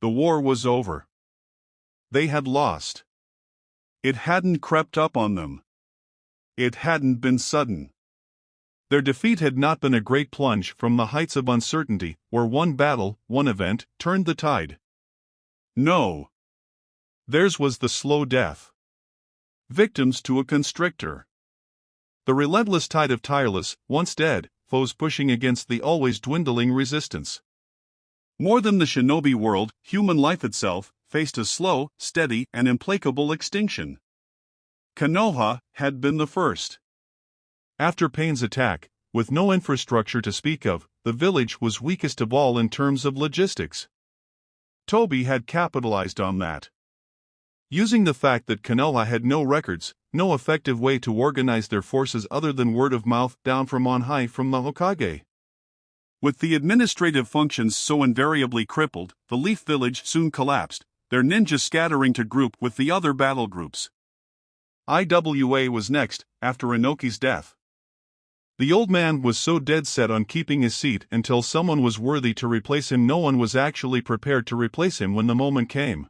The war was over. They had lost. It hadn't crept up on them. It hadn't been sudden. Their defeat had not been a great plunge from the heights of uncertainty, where one battle, one event, turned the tide. No. Theirs was the slow death. Victims to a constrictor. The relentless tide of tireless, once dead, foes pushing against the always dwindling resistance. More than the shinobi world, human life itself faced a slow, steady, and implacable extinction. Konoha had been the first. After Pain's attack, with no infrastructure to speak of, the village was weakest of all in terms of logistics. Toby had capitalized on that. Using the fact that Konoha had no records, no effective way to organize their forces other than word of mouth down from on high from the Hokage. With the administrative functions so invariably crippled, the Leaf Village soon collapsed, their ninjas scattering to group with the other battle groups. IWA was next, after Inoki's death. The old man was so dead set on keeping his seat until someone was worthy to replace him, no one was actually prepared to replace him when the moment came.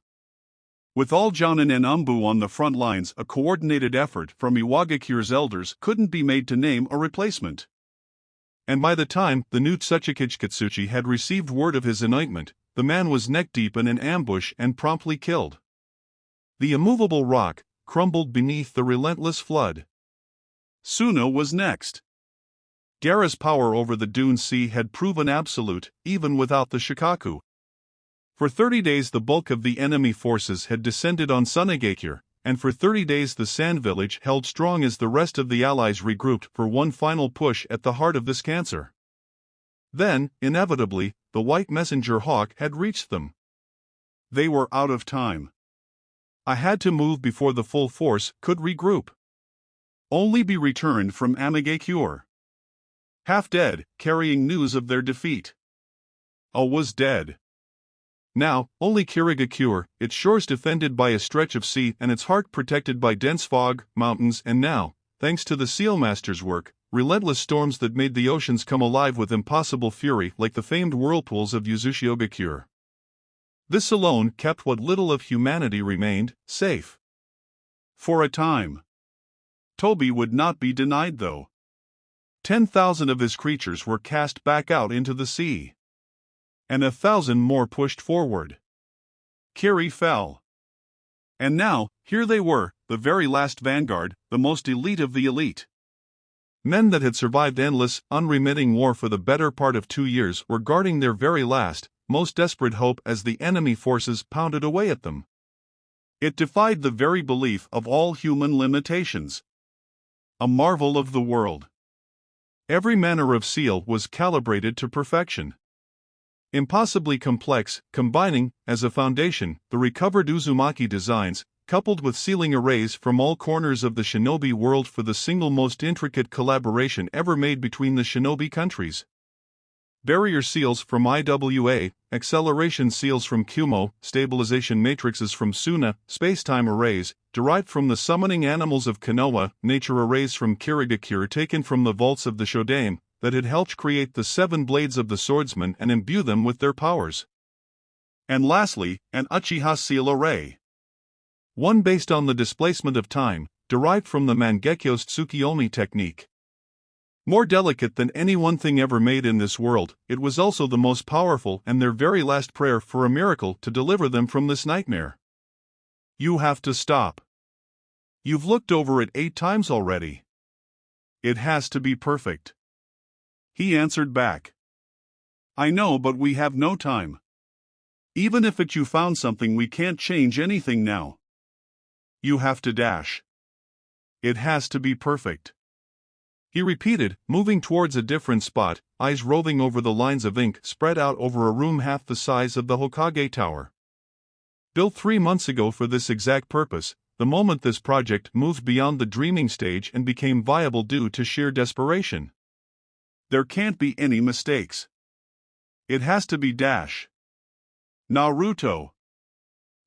With all Jonin and Umbu on the front lines, a coordinated effort from Iwagakure's elders couldn't be made to name a replacement. And by the time the new Tsuchikage had received word of his anointment, the man was neck-deep in an ambush and promptly killed. The immovable rock crumbled beneath the relentless flood. Suno was next. Gaara's power over the Dune Sea had proven absolute, even without the Shikaku. For 30 days the bulk of the enemy forces had descended on Sunagakure, and for 30 days the Sand Village held strong as the rest of the allies regrouped for one final push at the heart of this cancer. Then, inevitably, the White Messenger Hawk had reached them. They were out of time. I had to move before the full force could regroup. Only be returned from Amigakure. Half dead, carrying news of their defeat. All was dead. Now, only Kirigakure, its shores defended by a stretch of sea and its heart protected by dense fog, mountains, and now, thanks to the Sealmaster's work, relentless storms that made the oceans come alive with impossible fury like the famed whirlpools of Uzushigakure. This alone kept what little of humanity remained safe. For a time. Toby would not be denied though. 10,000 of his creatures were cast back out into the sea. And 1,000 more pushed forward. Kiri fell. And now, here they were, the very last vanguard, the most elite of the elite. Men that had survived endless, unremitting war for the better part of 2 years were guarding their very last, most desperate hope as the enemy forces pounded away at them. It defied the very belief of all human limitations. A marvel of the world. Every manner of seal was calibrated to perfection. Impossibly complex, combining, as a foundation, the recovered uzumaki designs, coupled with sealing arrays from all corners of the shinobi world for the single most intricate collaboration ever made between the shinobi countries. Barrier seals from IWA, acceleration seals from Kumo, stabilization matrices from Suna, spacetime arrays, derived from the summoning animals of Konoha, nature arrays from Kirigakure taken from the vaults of the Shodaime, that had helped create the 7 blades of the swordsman and imbue them with their powers. And lastly, an uchiha seal array. One based on the displacement of time, derived from the Mangekyo's Tsukiyomi technique. More delicate than any one thing ever made in this world, it was also the most powerful and their very last prayer for a miracle to deliver them from this nightmare. You have to stop. You've looked over it 8 times already. It has to be perfect. He answered back. I know, but we have no time. Even if you found something, we can't change anything now. You have to dash. It has to be perfect. He repeated, moving towards a different spot, eyes roving over the lines of ink spread out over a room half the size of the Hokage Tower. Built 3 months ago for this exact purpose, the moment this project moved beyond the dreaming stage and became viable due to sheer desperation. There can't be any mistakes. It has to be dash. Naruto.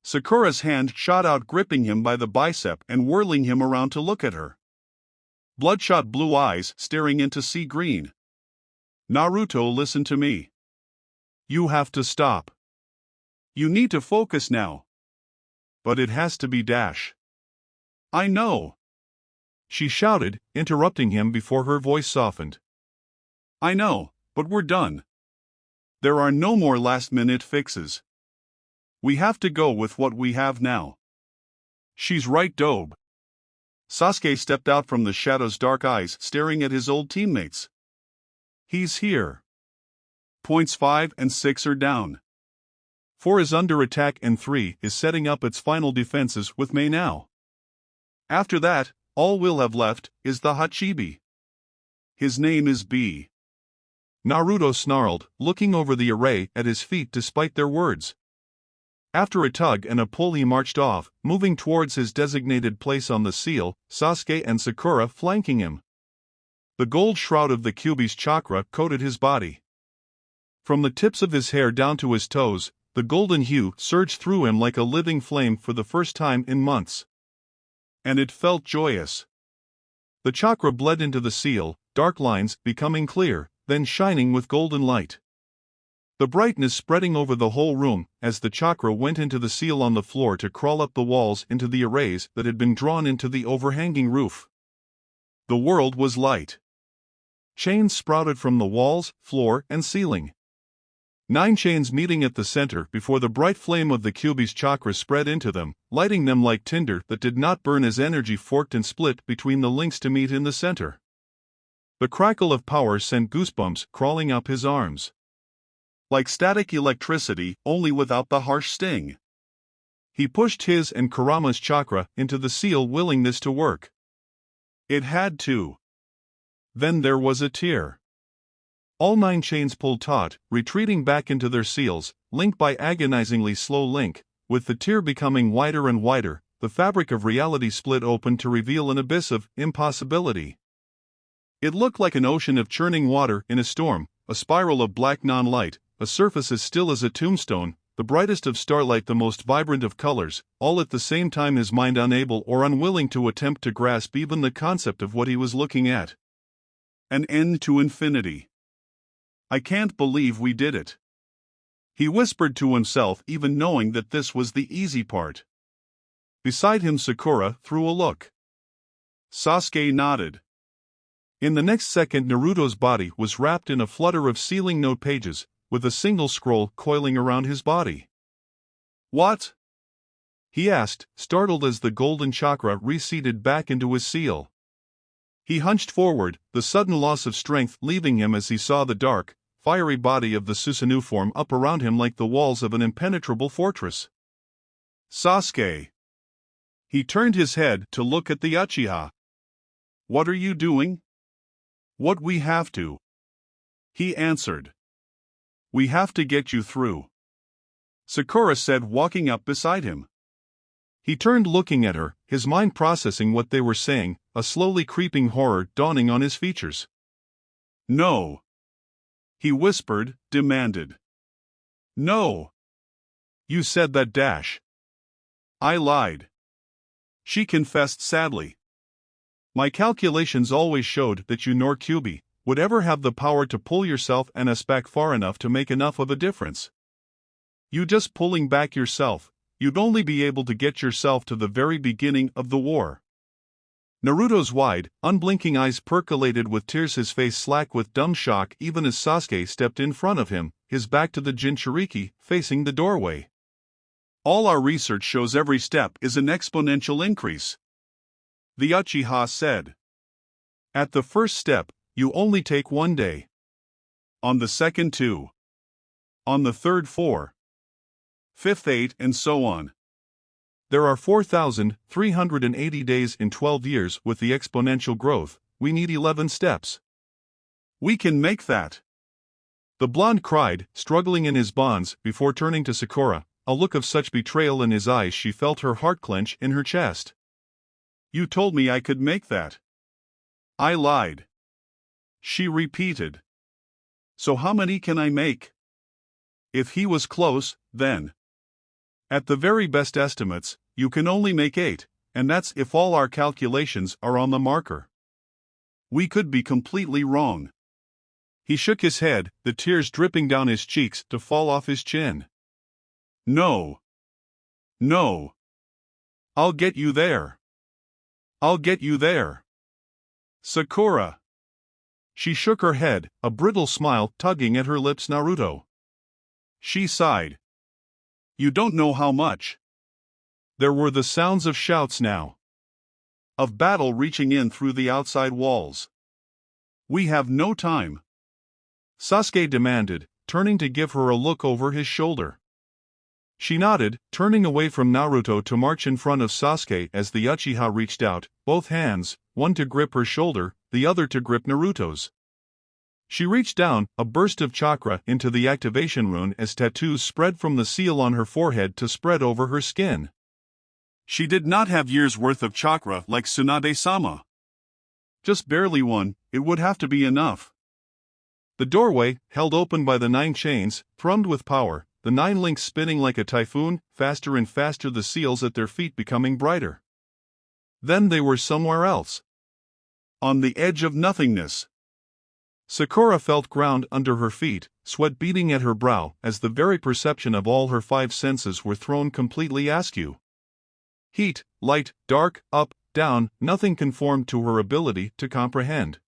Sakura's hand shot out, gripping him by the bicep and whirling him around to look at her. Bloodshot blue eyes staring into sea green. Naruto, listen to me. You have to stop. You need to focus now. But it has to be dash. I know. She shouted, interrupting him before her voice softened. I know, but we're done. There are no more last-minute fixes. We have to go with what we have now. She's right, Dobe. Sasuke stepped out from the shadow's dark eyes, staring at his old teammates. He's here. Points 5 and 6 are down. 4 is under attack and 3 is setting up its final defenses with Mei now. After that, all we'll have left is the Hachibi. His name is B. Naruto snarled, looking over the array at his feet despite their words. After a tug and a pull he marched off, moving towards his designated place on the seal, Sasuke and Sakura flanking him. The gold shroud of the Kyuubi's chakra coated his body. From the tips of his hair down to his toes, the golden hue surged through him like a living flame for the first time in months. And it felt joyous. The chakra bled into the seal, dark lines becoming clear, then shining with golden light. The brightness spreading over the whole room as the chakra went into the seal on the floor to crawl up the walls into the arrays that had been drawn into the overhanging roof. The world was light. Chains sprouted from the walls, floor, and ceiling. 9 chains meeting at the center before the bright flame of the Kyuubi's chakra spread into them, lighting them like tinder that did not burn as energy forked and split between the links to meet in the center. The crackle of power sent goosebumps crawling up his arms. Like static electricity, only without the harsh sting. He pushed his and Kurama's chakra into the seal, willing this to work. It had to. Then there was a tear. All 9 chains pulled taut, retreating back into their seals, linked by agonizingly slow link, with the tear becoming wider and wider, the fabric of reality split open to reveal an abyss of impossibility. It looked like an ocean of churning water in a storm, a spiral of black non-light, a surface as still as a tombstone, the brightest of starlight, the most vibrant of colors, all at the same time his mind unable or unwilling to attempt to grasp even the concept of what he was looking at. An end to infinity. I can't believe we did it. He whispered to himself, even knowing that this was the easy part. Beside him Sakura threw a look. Sasuke nodded. In the next second Naruto's body was wrapped in a flutter of sealing note pages, with a single scroll coiling around his body. What? He asked, startled as the golden chakra receded back into his seal. He hunched forward, the sudden loss of strength leaving him as he saw the dark, fiery body of the Susanoo form up around him like the walls of an impenetrable fortress. Sasuke. He turned his head to look at the Uchiha. What are you doing? What we have to. He answered. We have to get you through. Sakura said, walking up beside him. He turned, looking at her, his mind processing what they were saying, a slowly creeping horror dawning on his features. No. He whispered, demanded. No. You said that dash. I lied. She confessed sadly. My calculations always showed that you nor Kyuubi would ever have the power to pull yourself and us back far enough to make enough of a difference. You just pulling back yourself, you'd only be able to get yourself to the very beginning of the war. Naruto's wide, unblinking eyes percolated with tears, his face slack with dumb shock even as Sasuke stepped in front of him, his back to the Jinchuriki, facing the doorway. All our research shows every step is an exponential increase. The Uchiha said. At the first step, you only take 1 day. On the second 2. On the third 4. Fifth 8 and so on. There are 4,380 days in 12 years with the exponential growth, we need 11 steps. We can make that. The blonde cried, struggling in his bonds before turning to Sakura, a look of such betrayal in his eyes she felt her heart clench in her chest. You told me I could make that. I lied. She repeated. So how many can I make? If he was close, then. At the very best estimates, you can only make 8, and that's if all our calculations are on the marker. We could be completely wrong. He shook his head, the tears dripping down his cheeks to fall off his chin. No. No. I'll get you there. I'll get you there. Sakura. She shook her head, a brittle smile tugging at her lips. Naruto. She sighed. You don't know how much. There were the sounds of shouts now. Of battle reaching in through the outside walls. We have no time. Sasuke demanded, turning to give her a look over his shoulder. She nodded, turning away from Naruto to march in front of Sasuke as the Uchiha reached out, both hands, one to grip her shoulder, the other to grip Naruto's. She reached down, a burst of chakra into the activation rune as tattoos spread from the seal on her forehead to spread over her skin. She did not have years' worth of chakra like Tsunade-sama. Just barely one, it would have to be enough. The doorway, held open by the 9 chains, thrummed with power, the 9 links spinning like a typhoon, faster and faster, the seals at their feet becoming brighter. Then they were somewhere else. On the edge of nothingness. Sakura felt ground under her feet, sweat beating at her brow as the very perception of all her 5 senses were thrown completely askew. Heat, light, dark, up, down, nothing conformed to her ability to comprehend.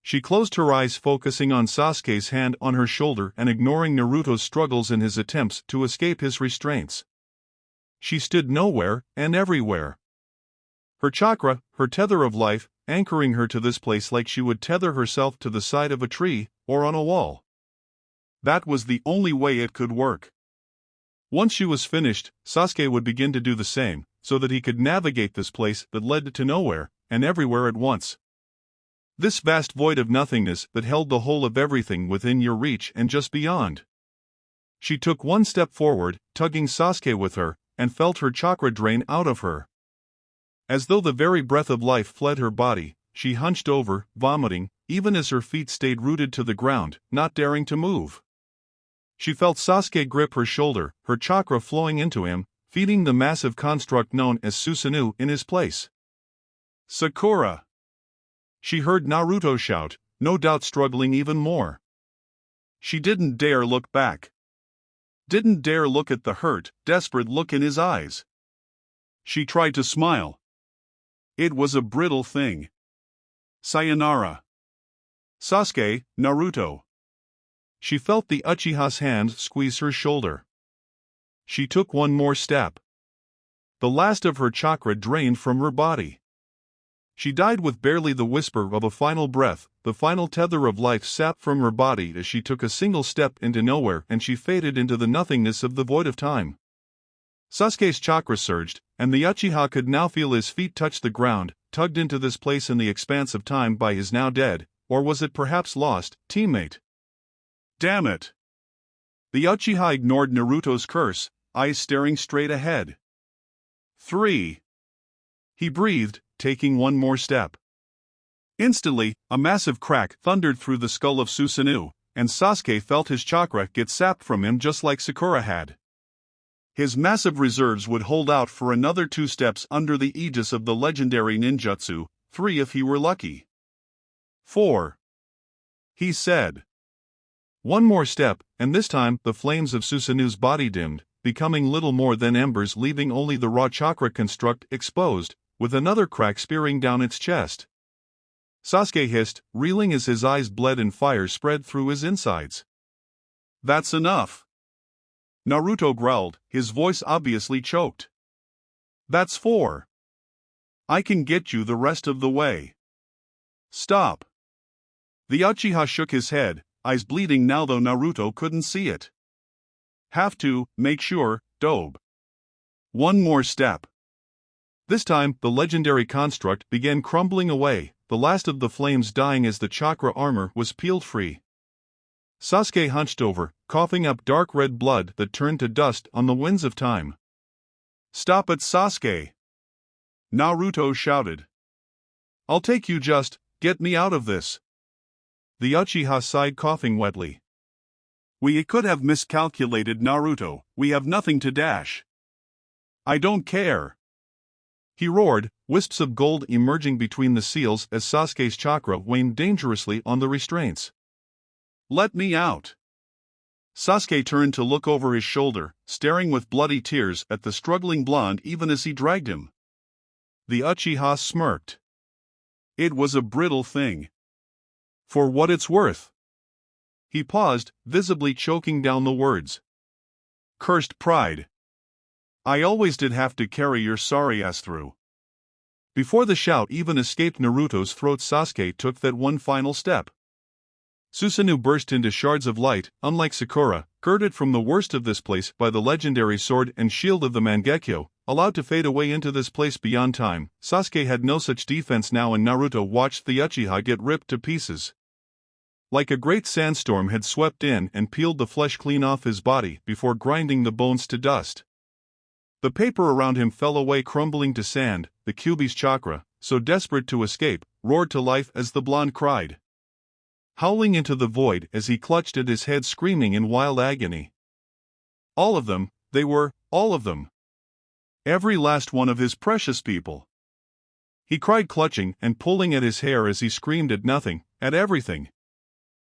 She closed her eyes, focusing on Sasuke's hand on her shoulder and ignoring Naruto's struggles in his attempts to escape his restraints. She stood nowhere and everywhere. Her chakra, her tether of life, anchoring her to this place like she would tether herself to the side of a tree or on a wall. That was the only way it could work. Once she was finished, Sasuke would begin to do the same, so that he could navigate this place that led to nowhere and everywhere at once. This vast void of nothingness that held the whole of everything within your reach and just beyond. She took one step forward, tugging Sasuke with her, and felt her chakra drain out of her. As though the very breath of life fled her body, she hunched over, vomiting, even as her feet stayed rooted to the ground, not daring to move. She felt Sasuke grip her shoulder, her chakra flowing into him, feeding the massive construct known as Susanoo in his place. Sakura! She heard Naruto shout, no doubt struggling even more. She didn't dare look back. Didn't dare look at the hurt, desperate look in his eyes. She tried to smile. It was a brittle thing. Sayonara. Sasuke, Naruto. She felt the Uchiha's hand squeeze her shoulder. She took one more step. The last of her chakra drained from her body. She died with barely the whisper of a final breath, the final tether of life sapped from her body as she took a single step into nowhere and she faded into the nothingness of the void of time. Sasuke's chakra surged, and the Uchiha could now feel his feet touch the ground, tugged into this place in the expanse of time by his now dead, or was it perhaps lost, teammate? Damn it! The Uchiha ignored Naruto's curse, eyes staring straight ahead. 3. He breathed, taking one more step. Instantly, a massive crack thundered through the skull of Susanoo, and Sasuke felt his chakra get sapped from him just like Sakura had. His massive reserves would hold out for another 2 steps under the aegis of the legendary ninjutsu, 3 if he were lucky. 4. He said. One more step, and this time the flames of Susanoo's body dimmed, becoming little more than embers, leaving only the raw chakra construct exposed, with another crack spearing down its chest. Sasuke hissed, reeling as his eyes bled and fire spread through his insides. That's enough. Naruto growled, his voice obviously choked. That's 4. I can get you the rest of the way. Stop. The Uchiha shook his head, eyes bleeding now though Naruto couldn't see it. Have to, make sure, dobe. One more step. This time, the legendary construct began crumbling away, the last of the flames dying as the chakra armor was peeled free. Sasuke hunched over, coughing up dark red blood that turned to dust on the winds of time. Stop it, Sasuke! Naruto shouted. I'll take you, just get me out of this. The Uchiha sighed, coughing wetly. We could have miscalculated, Naruto, we have nothing to dash. I don't care. He roared, wisps of gold emerging between the seals as Sasuke's chakra waned dangerously on the restraints. Let me out. Sasuke turned to look over his shoulder, staring with bloody tears at the struggling blonde even as he dragged him. The uchiha smirked. It was a brittle thing. For what it's worth. He paused, visibly choking down the words. Cursed pride. I always did have to carry your sorry ass through. Before the shout even escaped Naruto's throat, Sasuke took that one final step. Susanoo burst into shards of light, unlike Sakura, girded from the worst of this place by the legendary sword and shield of the Mangekyo, allowed to fade away into this place beyond time. Sasuke had no such defense now, and Naruto watched the Uchiha get ripped to pieces. Like a great sandstorm had swept in and peeled the flesh clean off his body before grinding the bones to dust. The paper around him fell away crumbling to sand. The Kyuubi's chakra, so desperate to escape, roared to life as the blonde cried, howling into the void as he clutched at his head, screaming in wild agony. All of them, they were, all of them. Every last one of his precious people. He cried, clutching and pulling at his hair as he screamed at nothing, at everything.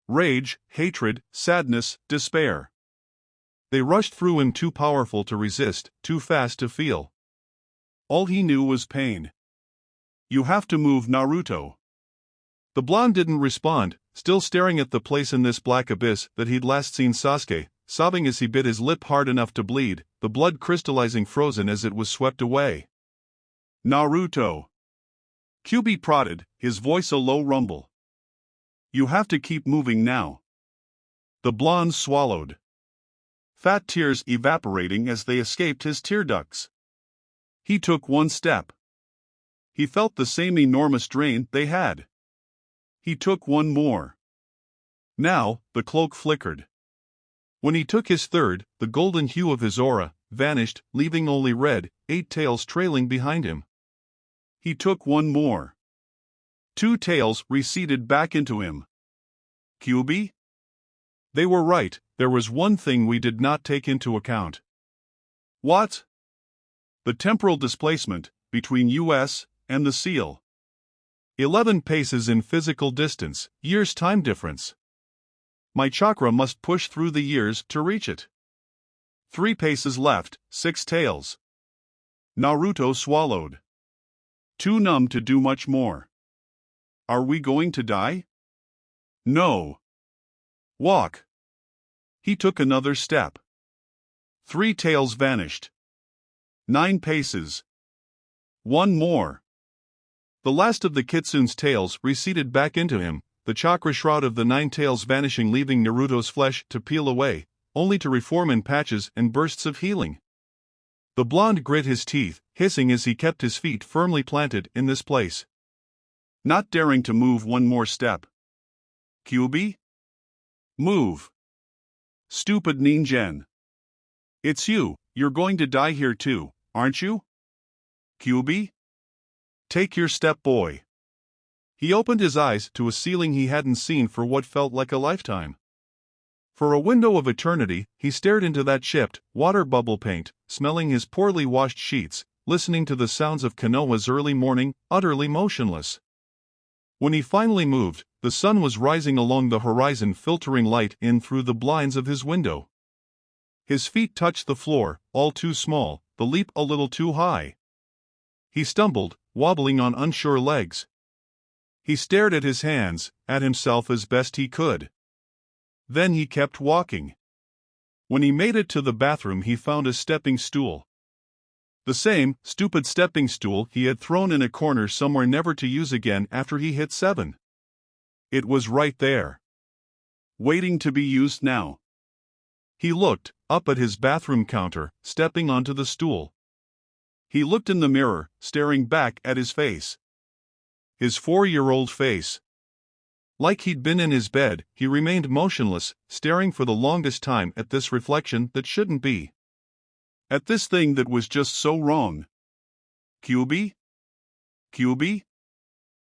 Rage, hatred, sadness, despair. They rushed through him, too powerful to resist, too fast to feel. All he knew was pain. You have to move, Naruto. The blonde didn't respond, still staring at the place in this black abyss that he'd last seen Sasuke, sobbing as he bit his lip hard enough to bleed, the blood crystallizing frozen as it was swept away. Naruto. Kyuubi prodded, his voice a low rumble. You have to keep moving now. The blonde swallowed. Fat tears evaporating as they escaped his tear ducts. He took one step. He felt the same enormous drain they had. He took one more. Now, the cloak flickered. When he took his third, the golden hue of his aura vanished, leaving only red, 8 tails trailing behind him. He took one more. 2 tails receded back into him. Kyuubi? They were right, there was one thing we did not take into account. What? The temporal displacement between us and the seal. 11 paces in physical distance, years time difference. My chakra must push through the years to reach it. 3 paces left, 6 tails. Naruto swallowed. Too numb to do much more. Are we going to die? No. Walk. He took another step. 3 tails vanished. 9 paces. 1 more. The last of the kitsune's tails receded back into him, the chakra shroud of the 9 tails vanishing, leaving Naruto's flesh to peel away, only to reform in patches and bursts of healing. The blonde grit his teeth, hissing as he kept his feet firmly planted in this place. Not daring to move one more step. Kyuubi? Move. Stupid ninjen. It's you, you're going to die here too, aren't you? Kyuubi? Take your step, boy. He opened his eyes to a ceiling he hadn't seen for what felt like a lifetime. For a window of eternity, he stared into that chipped, water bubble paint, smelling his poorly washed sheets, listening to the sounds of Konoha's early morning, utterly motionless. When he finally moved, the sun was rising along the horizon, filtering light in through the blinds of his window. His feet touched the floor, all too small, the leap a little too high. He stumbled, wobbling on unsure legs. He stared at his hands, at himself as best he could. Then he kept walking. When he made it to the bathroom, he found a stepping stool. The same stupid stepping stool he had thrown in a corner somewhere, never to use again after he hit 7. It was right there. Waiting to be used now. He looked up at his bathroom counter, stepping onto the stool. He looked in the mirror, staring back at his face. His 4-year-old face. Like he'd been in his bed, he remained motionless, staring for the longest time at this reflection that shouldn't be. At this thing that was just so wrong. Kyuubi? Kyuubi?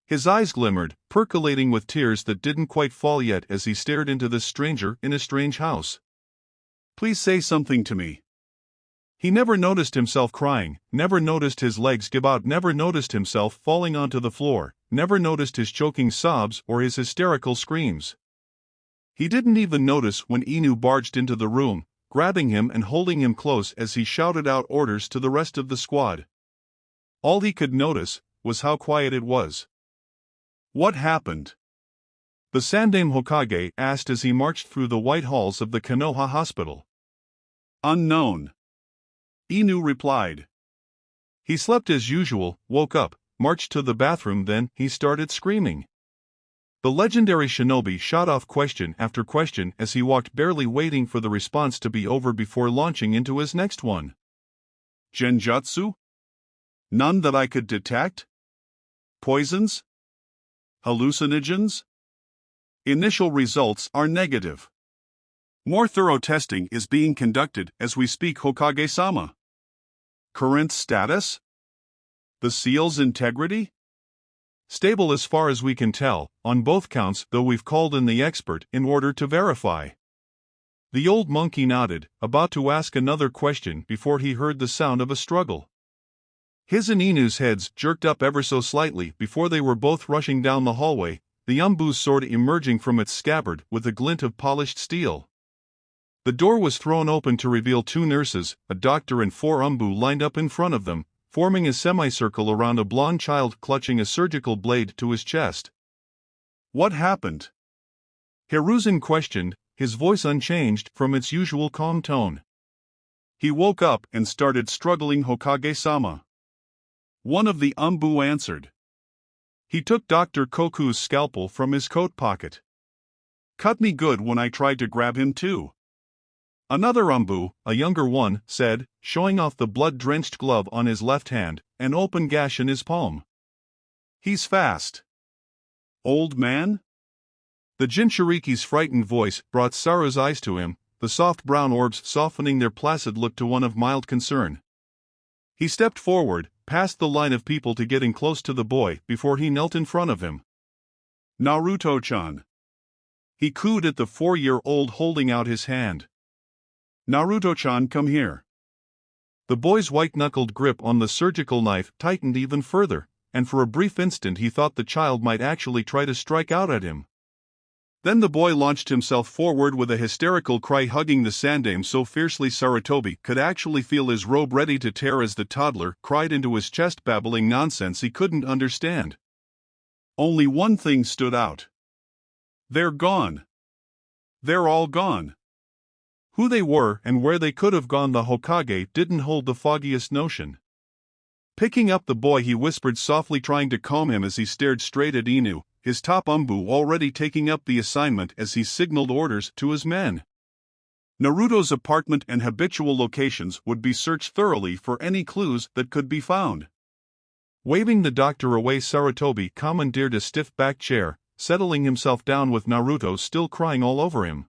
His eyes glimmered, percolating with tears that didn't quite fall yet as he stared into this stranger in a strange house. Please say something to me. He never noticed himself crying, never noticed his legs give out, never noticed himself falling onto the floor, never noticed his choking sobs or his hysterical screams. He didn't even notice when Inu barged into the room, grabbing him and holding him close as he shouted out orders to the rest of the squad. All he could notice was how quiet it was. What happened? The Sandaime Hokage asked as he marched through the white halls of the Konoha hospital. Unknown. Inu replied. He slept as usual, woke up, marched to the bathroom, then he started screaming. The legendary shinobi shot off question after question as he walked, barely waiting for the response to be over before launching into his next one. Genjutsu? None that I could detect? Poisons? Hallucinogens? Initial results are negative. More thorough testing is being conducted as we speak, Hokage-sama. Current status? The seal's integrity? Stable as far as we can tell, on both counts, though we've called in the expert in order to verify. The old monkey nodded, about to ask another question before he heard the sound of a struggle. His and Inu's heads jerked up ever so slightly before they were both rushing down the hallway, the Umbu's sword emerging from its scabbard with a glint of polished steel. The door was thrown open to reveal two nurses, a doctor and four Umbu lined up in front of them, forming a semicircle around a blonde child clutching a surgical blade to his chest. What happened? Hiruzen questioned, his voice unchanged from its usual calm tone. He woke up and started struggling, Hokage-sama. One of the Umbu answered. He took Dr. Koku's scalpel from his coat pocket. Cut me good when I tried to grab him too. Another Umbu, a younger one, said, showing off the blood-drenched glove on his left hand, an open gash in his palm. He's fast. Old man? The Jinchuriki's frightened voice brought Saru's eyes to him, the soft brown orbs softening their placid look to one of mild concern. He stepped forward, past the line of people to getting close to the boy before he knelt in front of him. Naruto-chan. He cooed at the 4-year-old holding out his hand. Naruto-chan, come here. The boy's white-knuckled grip on the surgical knife tightened even further, and for a brief instant he thought the child might actually try to strike out at him. Then the boy launched himself forward with a hysterical cry, hugging the Sandaime so fiercely Sarutobi could actually feel his robe ready to tear as the toddler cried into his chest, babbling nonsense he couldn't understand. Only one thing stood out. They're gone. They're all gone. Who they were and where they could have gone, the Hokage didn't hold the foggiest notion. Picking up the boy, he whispered softly, trying to calm him as he stared straight at Inu, his top Umbu already taking up the assignment as he signaled orders to his men. Naruto's apartment and habitual locations would be searched thoroughly for any clues that could be found. Waving the doctor away, Sarutobi commandeered a stiff back chair, settling himself down with Naruto still crying all over him.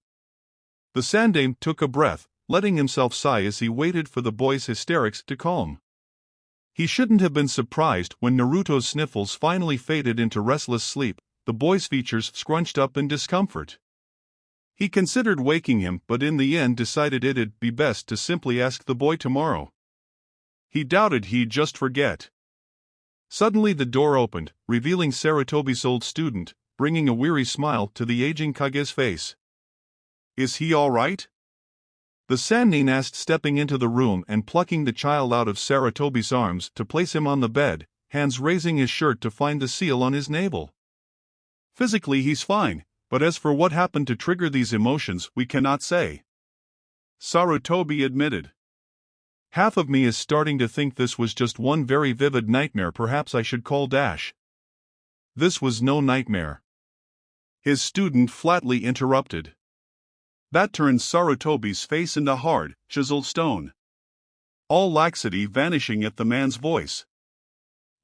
The Sandaime took a breath, letting himself sigh as he waited for the boy's hysterics to calm. He shouldn't have been surprised when Naruto's sniffles finally faded into restless sleep, the boy's features scrunched up in discomfort. He considered waking him, but in the end decided it'd be best to simply ask the boy tomorrow. He doubted he'd just forget. Suddenly the door opened, revealing Sarutobi's old student, bringing a weary smile to the aging Kage's face. Is he all right? The Sannin asked, stepping into the room and plucking the child out of Sarutobi's arms to place him on the bed, hands raising his shirt to find the seal on his navel. Physically he's fine, but as for what happened to trigger these emotions, we cannot say. Sarutobi admitted. Half of me is starting to think this was just one very vivid nightmare. Perhaps I should call Dash. This was no nightmare. His student flatly interrupted. That turned Sarutobi's face into hard, chiseled stone. All laxity vanishing at the man's voice.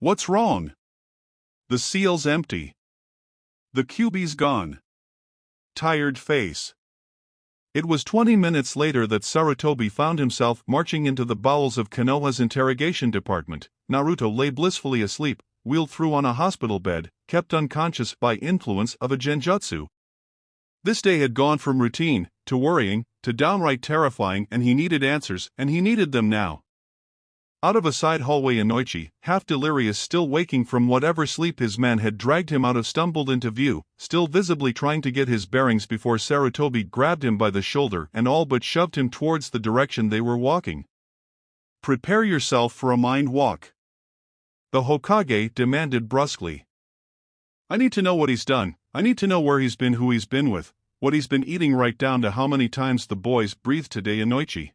What's wrong? The seal's empty. The QB's gone. Tired face. It was 20 minutes later that Sarutobi found himself marching into the bowels of Konoha's interrogation department. Naruto lay blissfully asleep, wheeled through on a hospital bed, kept unconscious by influence of a genjutsu. This day had gone from routine, to worrying, to downright terrifying, and he needed answers, and he needed them now. Out of a side hallway, Inoichi, half delirious, still waking from whatever sleep his man had dragged him out of, stumbled into view, still visibly trying to get his bearings before Sarutobi grabbed him by the shoulder and all but shoved him towards the direction they were walking. "Prepare yourself for a mind walk," the Hokage demanded brusquely. "I need to know what he's done. I need to know where he's been, who he's been with, what he's been eating, right down to how many times the boys breathed today." Inoichi,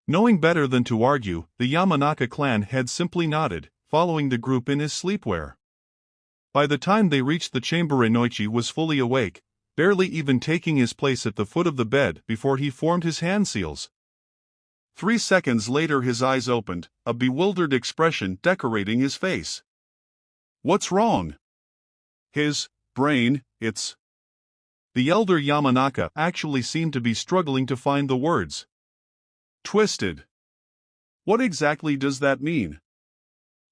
knowing better than to argue, the Yamanaka clan had simply nodded, following the group in his sleepwear. By the time they reached the chamber, Inoichi was fully awake, barely even taking his place at the foot of the bed before he formed his hand seals. 3 seconds later his eyes opened, a bewildered expression decorating his face. "What's wrong?" "His brain, it's..." The elder Yamanaka actually seemed to be struggling to find the words. "Twisted." "What exactly does that mean?"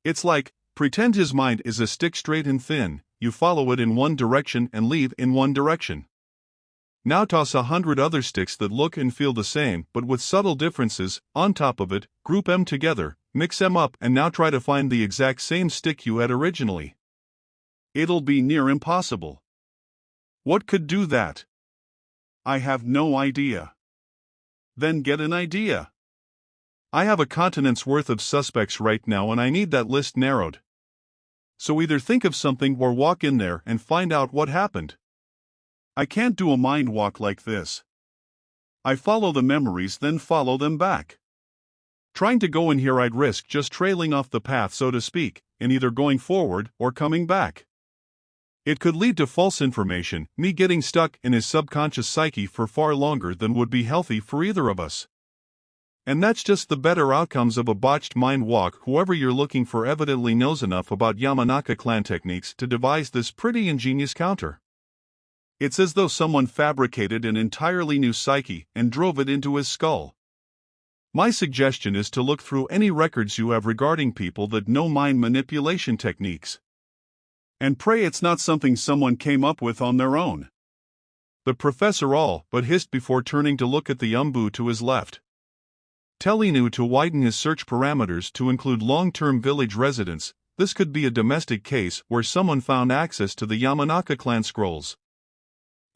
"It's like, pretend his mind is a stick, straight and thin, you follow it in one direction and leave in one direction. Now toss 100 other sticks that look and feel the same but with subtle differences on top of it, group them together, mix them up, and now try to find the exact same stick you had originally. It'll be near impossible." "What could do that?" "I have no idea." "Then get an idea." "I have a continent's worth of suspects right now and I need that list narrowed. So either think of something or walk in there and find out what happened." "I can't do a mind walk like this. I follow the memories then follow them back. Trying to go in here I'd risk just trailing off the path, so to speak, in either going forward or coming back. It could lead to false information, me getting stuck in his subconscious psyche for far longer than would be healthy for either of us. And that's just the better outcomes of a botched mind walk. Whoever you're looking for evidently knows enough about Yamanaka clan techniques to devise this pretty ingenious counter. It's as though someone fabricated an entirely new psyche and drove it into his skull. My suggestion is to look through any records you have regarding people that know mind manipulation techniques. And pray it's not something someone came up with on their own." The professor all but hissed before turning to look at the umbu to his left. Tell Inu to widen his search parameters to include long-term village residents. This could be a domestic case where someone found access to the Yamanaka clan scrolls.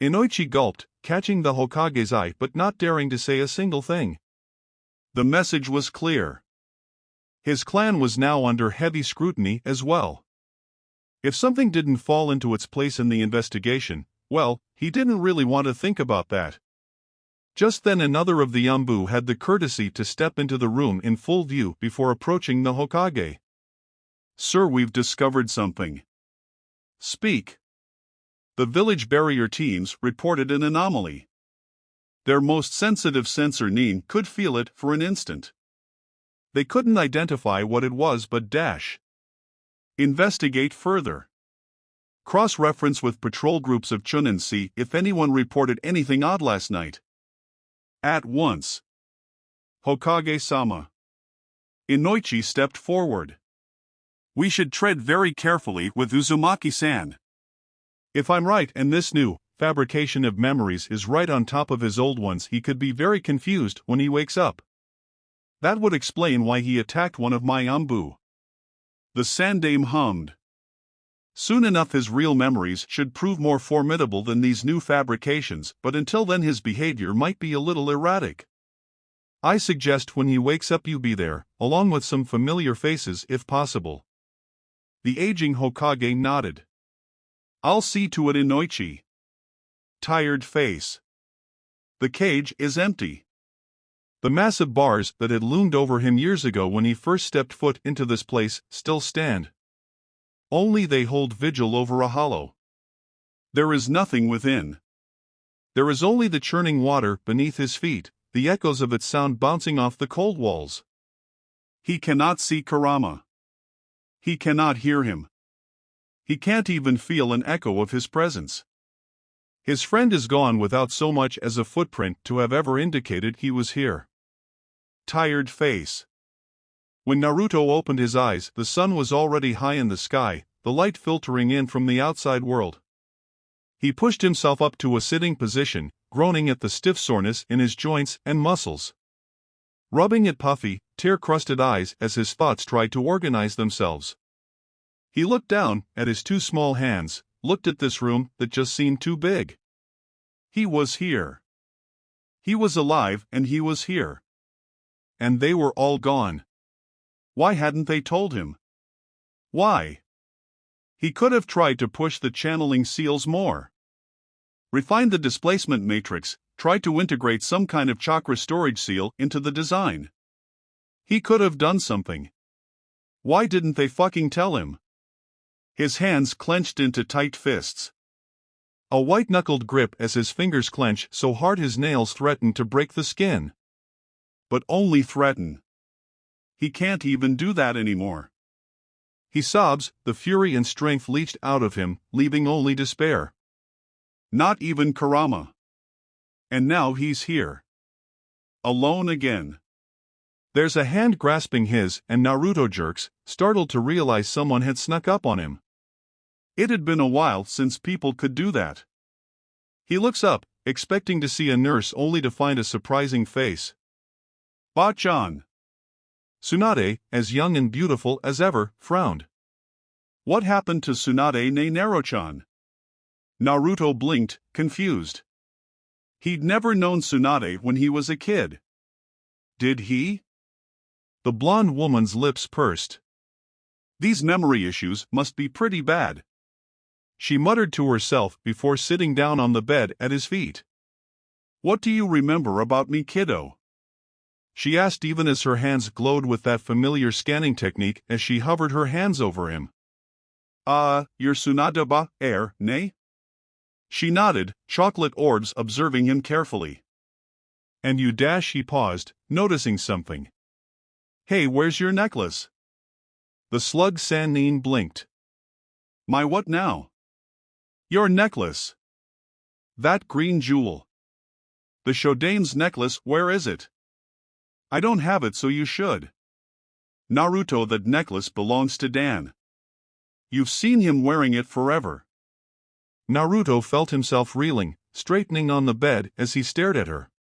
Inoichi gulped, catching the Hokage's eye but not daring to say a single thing. The message was clear. His clan was now under heavy scrutiny as well. If something didn't fall into its place in the investigation, well, he didn't really want to think about that. Just then another of the umbu had the courtesy to step into the room in full view before approaching the Hokage. "Sir, we've discovered something." "Speak." The village barrier teams reported an anomaly. Their most sensitive sensor Nin could feel it for an instant. They couldn't identify what it was but investigate further. Cross-reference with patrol groups of Chun and see if anyone reported anything odd last night. At once. Hokage-sama. Inoichi stepped forward. "We should tread very carefully with Uzumaki-san. If I'm right and this new fabrication of memories is right on top of his old ones, he could be very confused when he wakes up. That would explain why he attacked one of my umbu." The Sandame hummed. "Soon enough his real memories should prove more formidable than these new fabrications, but until then his behavior might be a little erratic. I suggest when he wakes up you be there, along with some familiar faces if possible." The aging Hokage nodded. "I'll see to it." Inoichi. Tired face. The cage is empty. The massive bars that had loomed over him years ago when he first stepped foot into this place still stand. Only they hold vigil over a hollow. There is nothing within. There is only the churning water beneath his feet, the echoes of its sound bouncing off the cold walls. He cannot see Kurama. He cannot hear him. He can't even feel an echo of his presence. His friend is gone without so much as a footprint to have ever indicated he was here. Tired face. When Naruto opened his eyes, the sun was already high in the sky, the light filtering in from the outside world. He pushed himself up to a sitting position, groaning at the stiff soreness in his joints and muscles. rubbing at puffy, tear-crusted eyes as his thoughts tried to organize themselves. He looked down at his two small hands, looked at this room that just seemed too big. He was here. He was alive and he was here. And they were all gone. Why hadn't they told him? Why? He could have tried to push the channeling seals more. Refined the displacement matrix, tried to integrate some kind of chakra storage seal into the design. He could have done something. Why didn't they fucking tell him? His hands clenched into tight fists. A white-knuckled grip as his fingers clench so hard his nails threaten to break the skin. But only threaten. He can't even do that anymore. He sobs, the fury and strength leached out of him, leaving only despair. Not even Kurama. And now he's here. Alone again. There's a hand grasping his, and Naruto jerks, startled to realize someone had snuck up on him. It had been a while since people could do that. He looks up, expecting to see a nurse only to find a surprising face. Ba-chan. Tsunade, as young and beautiful as ever, frowned. What happened to Tsunade ne Naro-chan? Naruto blinked, confused. He'd never known Tsunade when he was a kid. Did he? The blonde woman's lips pursed. These memory issues must be pretty bad. She muttered to herself before sitting down on the bed at his feet. What do you remember about me, kiddo? She asked even as her hands glowed with that familiar scanning technique as she hovered her hands over him. You're Tsunade air, ne? She nodded, chocolate orbs observing him carefully. And you dash, he paused, noticing something. Hey, where's your necklace? The slug Sannin blinked. My what now? Your necklace. That green jewel. The Shodane's necklace, where is it? I don't have it, so you should. Naruto, that necklace belongs to Dan. You've seen him wearing it forever. Naruto felt himself reeling, straightening on the bed as he stared at her.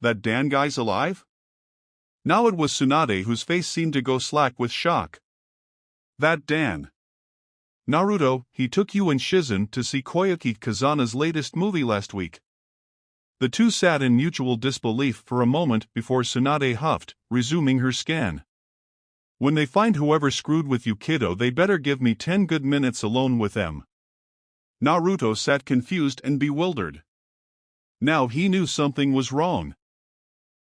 That Dan guy's alive? Now it was Tsunade whose face seemed to go slack with shock. That Dan. Naruto, he took you and Shizen to see Koyuki Kazana's latest movie last week. The two sat in mutual disbelief for a moment before Tsunade huffed, resuming her scan. When they find whoever screwed with you, kiddo, they better give me 10 good minutes alone with them. Naruto sat confused and bewildered. Now he knew something was wrong.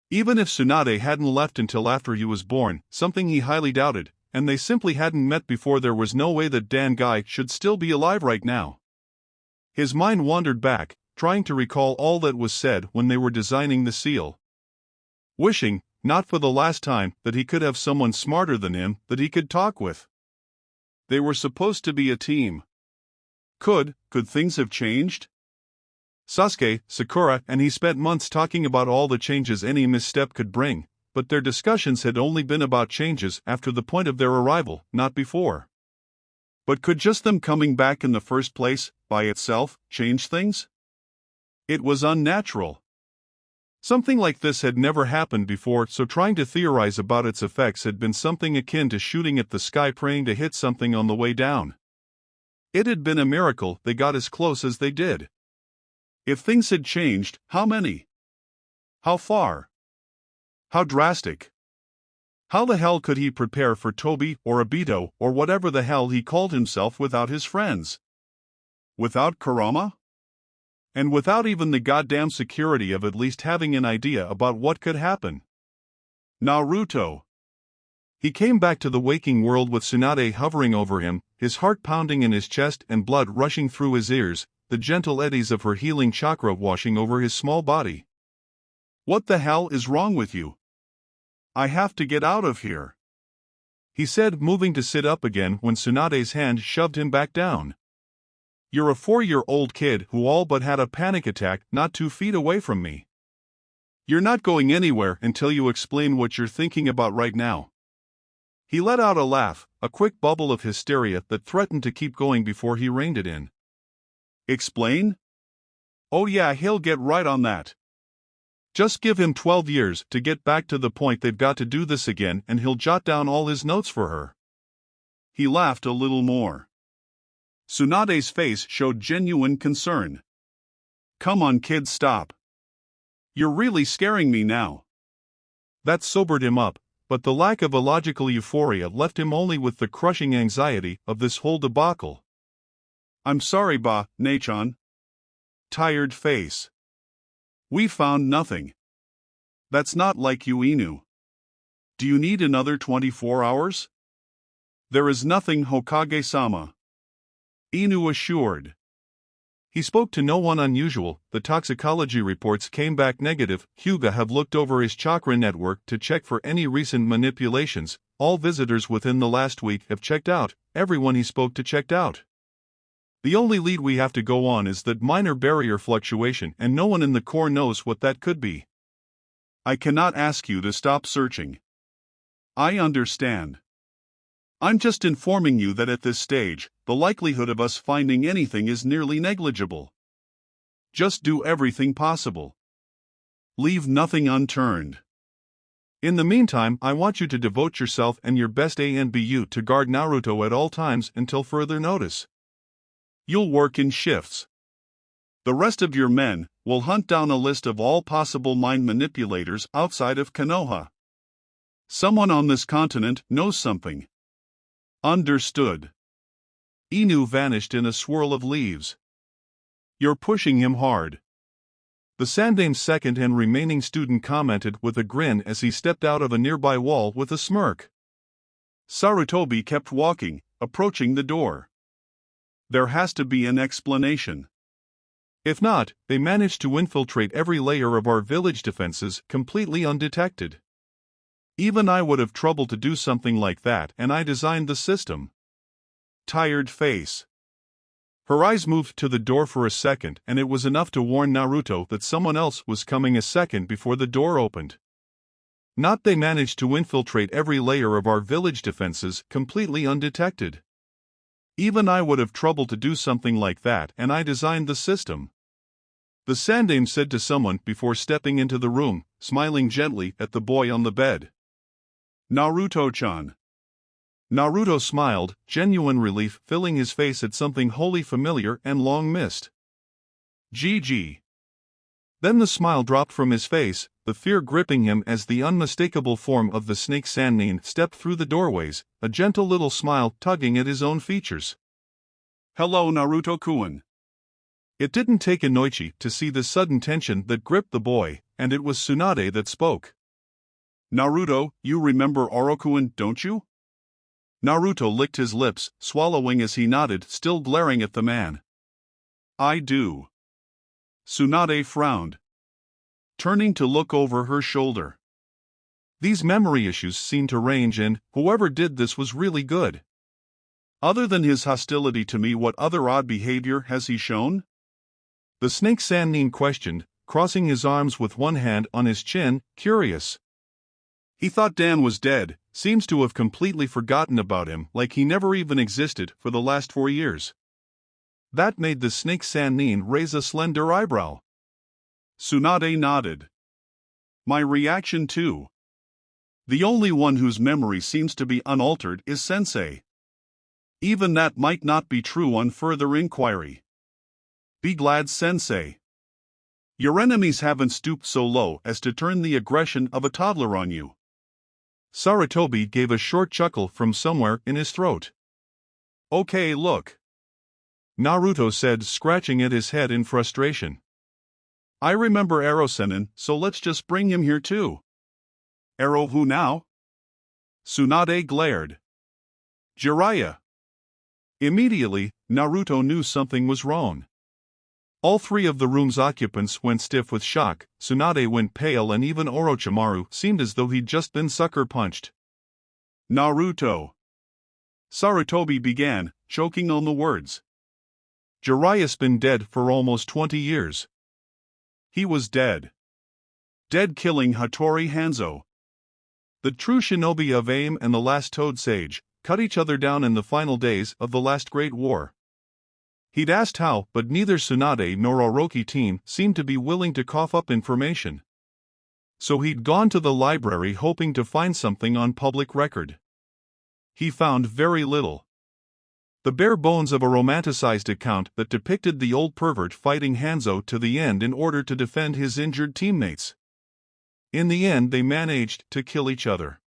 Even if Tsunade hadn't left until after he was born, something he highly doubted, and they simply hadn't met before, there was no way that Dan guy should still be alive right now. His mind wandered back, trying to recall all that was said when they were designing the seal. Wishing, not for the last time, that he could have someone smarter than him that he could talk with. They were supposed to be a team. Could things have changed? Sasuke, Sakura, and he spent months talking about all the changes any misstep could bring, but their discussions had only been about changes after the point of their arrival, not before. But could just them coming back in the first place, by itself, change things? It was unnatural. Something like this had never happened before, so trying to theorize about its effects had been something akin to shooting at the sky praying to hit something on the way down. It had been a miracle they got as close as they did. If things had changed, how many? How far? How drastic? How the hell could he prepare for Tobi or Obito or whatever the hell he called himself without his friends? Without Kurama? And without even the goddamn security of at least having an idea about what could happen? Naruto. He came back to the waking world with Tsunade hovering over him, his heart pounding in his chest and blood rushing through his ears, the gentle eddies of her healing chakra washing over his small body. What the hell is wrong with you? I have to get out of here, he said, moving to sit up again when Tsunade's hand shoved him back down. You're a 4-year-old kid who all but had a panic attack not 2 feet away from me. You're not going anywhere until you explain what you're thinking about right now. He let out a laugh, a quick bubble of hysteria that threatened to keep going before he reined it in. Explain? Oh yeah, he'll get right on that. Just give him 12 years to get back to the point they've got to do this again and he'll jot down all his notes for her. He laughed a little more. Tsunade's face showed genuine concern. Come on kid, stop. You're really scaring me now. That sobered him up, but the lack of illogical euphoria left him only with the crushing anxiety of this whole debacle. I'm sorry Ne-chan. Tired face. We found nothing. That's not like you, Inu. Do you need another 24 hours? There is nothing, Hokage-sama. Inu assured. He spoke to no one unusual. The toxicology reports came back negative. Hyuga have looked over his chakra network to check for any recent manipulations. All visitors within the last week have checked out. Everyone he spoke to checked out. The only lead we have to go on is that minor barrier fluctuation, and no one in the core knows what that could be. I cannot ask you to stop searching. I understand. I'm just informing you that at this stage, the likelihood of us finding anything is nearly negligible. Just do everything possible. Leave nothing unturned. In the meantime, I want you to devote yourself and your best ANBU to guard Naruto at all times until further notice. You'll work in shifts. The rest of your men will hunt down a list of all possible mind manipulators outside of Konoha. Someone on this continent knows something. Understood. Inu vanished in a swirl of leaves. You're pushing him hard. The Sandame's second and remaining student commented with a grin as he stepped out of a nearby wall with a smirk. Sarutobi kept walking, approaching the door. There has to be an explanation. If not, they managed to infiltrate every layer of our village defenses completely undetected. Even I would have trouble to do something like that, and I designed the system. Tired face. Her eyes moved to the door for a second, and it was enough to warn Naruto that someone else was coming a second before the door opened. Not they managed to infiltrate every layer of our village defenses completely undetected. Even I would have trouble to do something like that, and I designed the system. The Sandame said to someone before stepping into the room, smiling gently at the boy on the bed. Naruto-chan. Naruto smiled, genuine relief filling his face at something wholly familiar and long missed. GG. Then the smile dropped from his face, the fear gripping him as the unmistakable form of the snake Sannin stepped through the doorways, a gentle little smile tugging at his own features. Hello Naruto-kun. It didn't take Inoichi to see the sudden tension that gripped the boy, and it was Tsunade that spoke. Naruto, you remember Orokuin, don't you? Naruto licked his lips, swallowing as he nodded, still glaring at the man. I do. Tsunade frowned, turning to look over her shoulder. These memory issues seemed to range, and whoever did this was really good. Other than his hostility to me, what other odd behavior has he shown? The snake Sannin questioned, crossing his arms with one hand on his chin, curious. He thought Dan was dead, seems to have completely forgotten about him, like he never even existed for the last 4 years. That made the snake Sannin raise a slender eyebrow. Tsunade nodded. My reaction too. The only one whose memory seems to be unaltered is Sensei. Even that might not be true on further inquiry. Be glad, Sensei. Your enemies haven't stooped so low as to turn the aggression of a toddler on you. Sarutobi gave a short chuckle from somewhere in his throat. Okay, look. Naruto said, scratching at his head in frustration. I remember Aro-senin, so let's just bring him here too. Aro who now? Tsunade glared. Jiraiya. Immediately, Naruto knew something was wrong. All 3 of the room's occupants went stiff with shock, Tsunade went pale, and even Orochimaru seemed as though he'd just been sucker-punched. Naruto. Sarutobi began, choking on the words. Jiraiya's been dead for almost 20 years. He was dead. Dead, killing Hattori Hanzo. The true shinobi of AIM and the last Toad Sage cut each other down in the final days of the last Great War. He'd asked how, but neither Tsunade nor Orochi team seemed to be willing to cough up information. So he'd gone to the library hoping to find something on public record. He found very little. The bare bones of a romanticized account that depicted the old pervert fighting Hanzo to the end in order to defend his injured teammates. In the end, they managed to kill each other.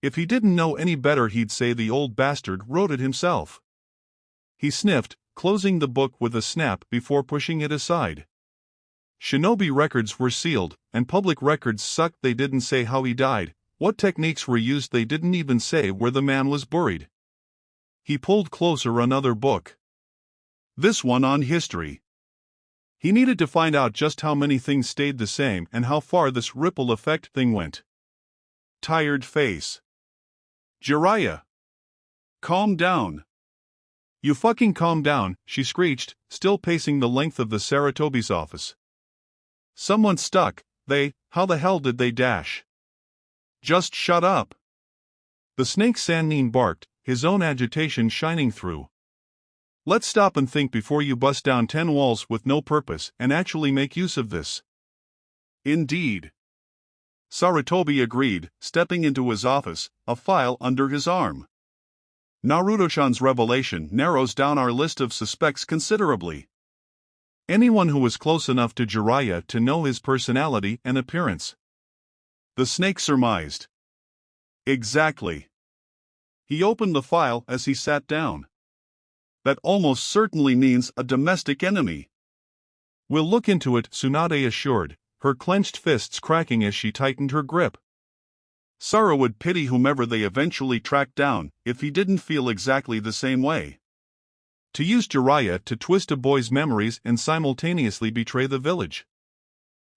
If he didn't know any better, he'd say the old bastard wrote it himself. He sniffed, closing the book with a snap before pushing it aside. Shinobi records were sealed, and public records sucked. They didn't say how he died, what techniques were used. They didn't even say where the man was buried. He pulled closer another book. This one on history. He needed to find out just how many things stayed the same and how far this ripple effect thing went. Tired face. Jiraiya. Calm down. You fucking calm down, she screeched, still pacing the length of the Saratobi's office. Someone stuck. How the hell did they dash? Just shut up. The snake Sannin barked, his own agitation shining through. Let's stop and think before you bust down 10 walls with no purpose and actually make use of this. Indeed. Saratobi agreed, stepping into his office, a file under his arm. Naruto-chan's revelation narrows down our list of suspects considerably. Anyone who was close enough to Jiraiya to know his personality and appearance. The snake surmised. Exactly. He opened the file as he sat down. That almost certainly means a domestic enemy. We'll look into it, Tsunade assured, her clenched fists cracking as she tightened her grip. Sara would pity whomever they eventually tracked down if he didn't feel exactly the same way. To use Jiraiya to twist a boy's memories and simultaneously betray the village.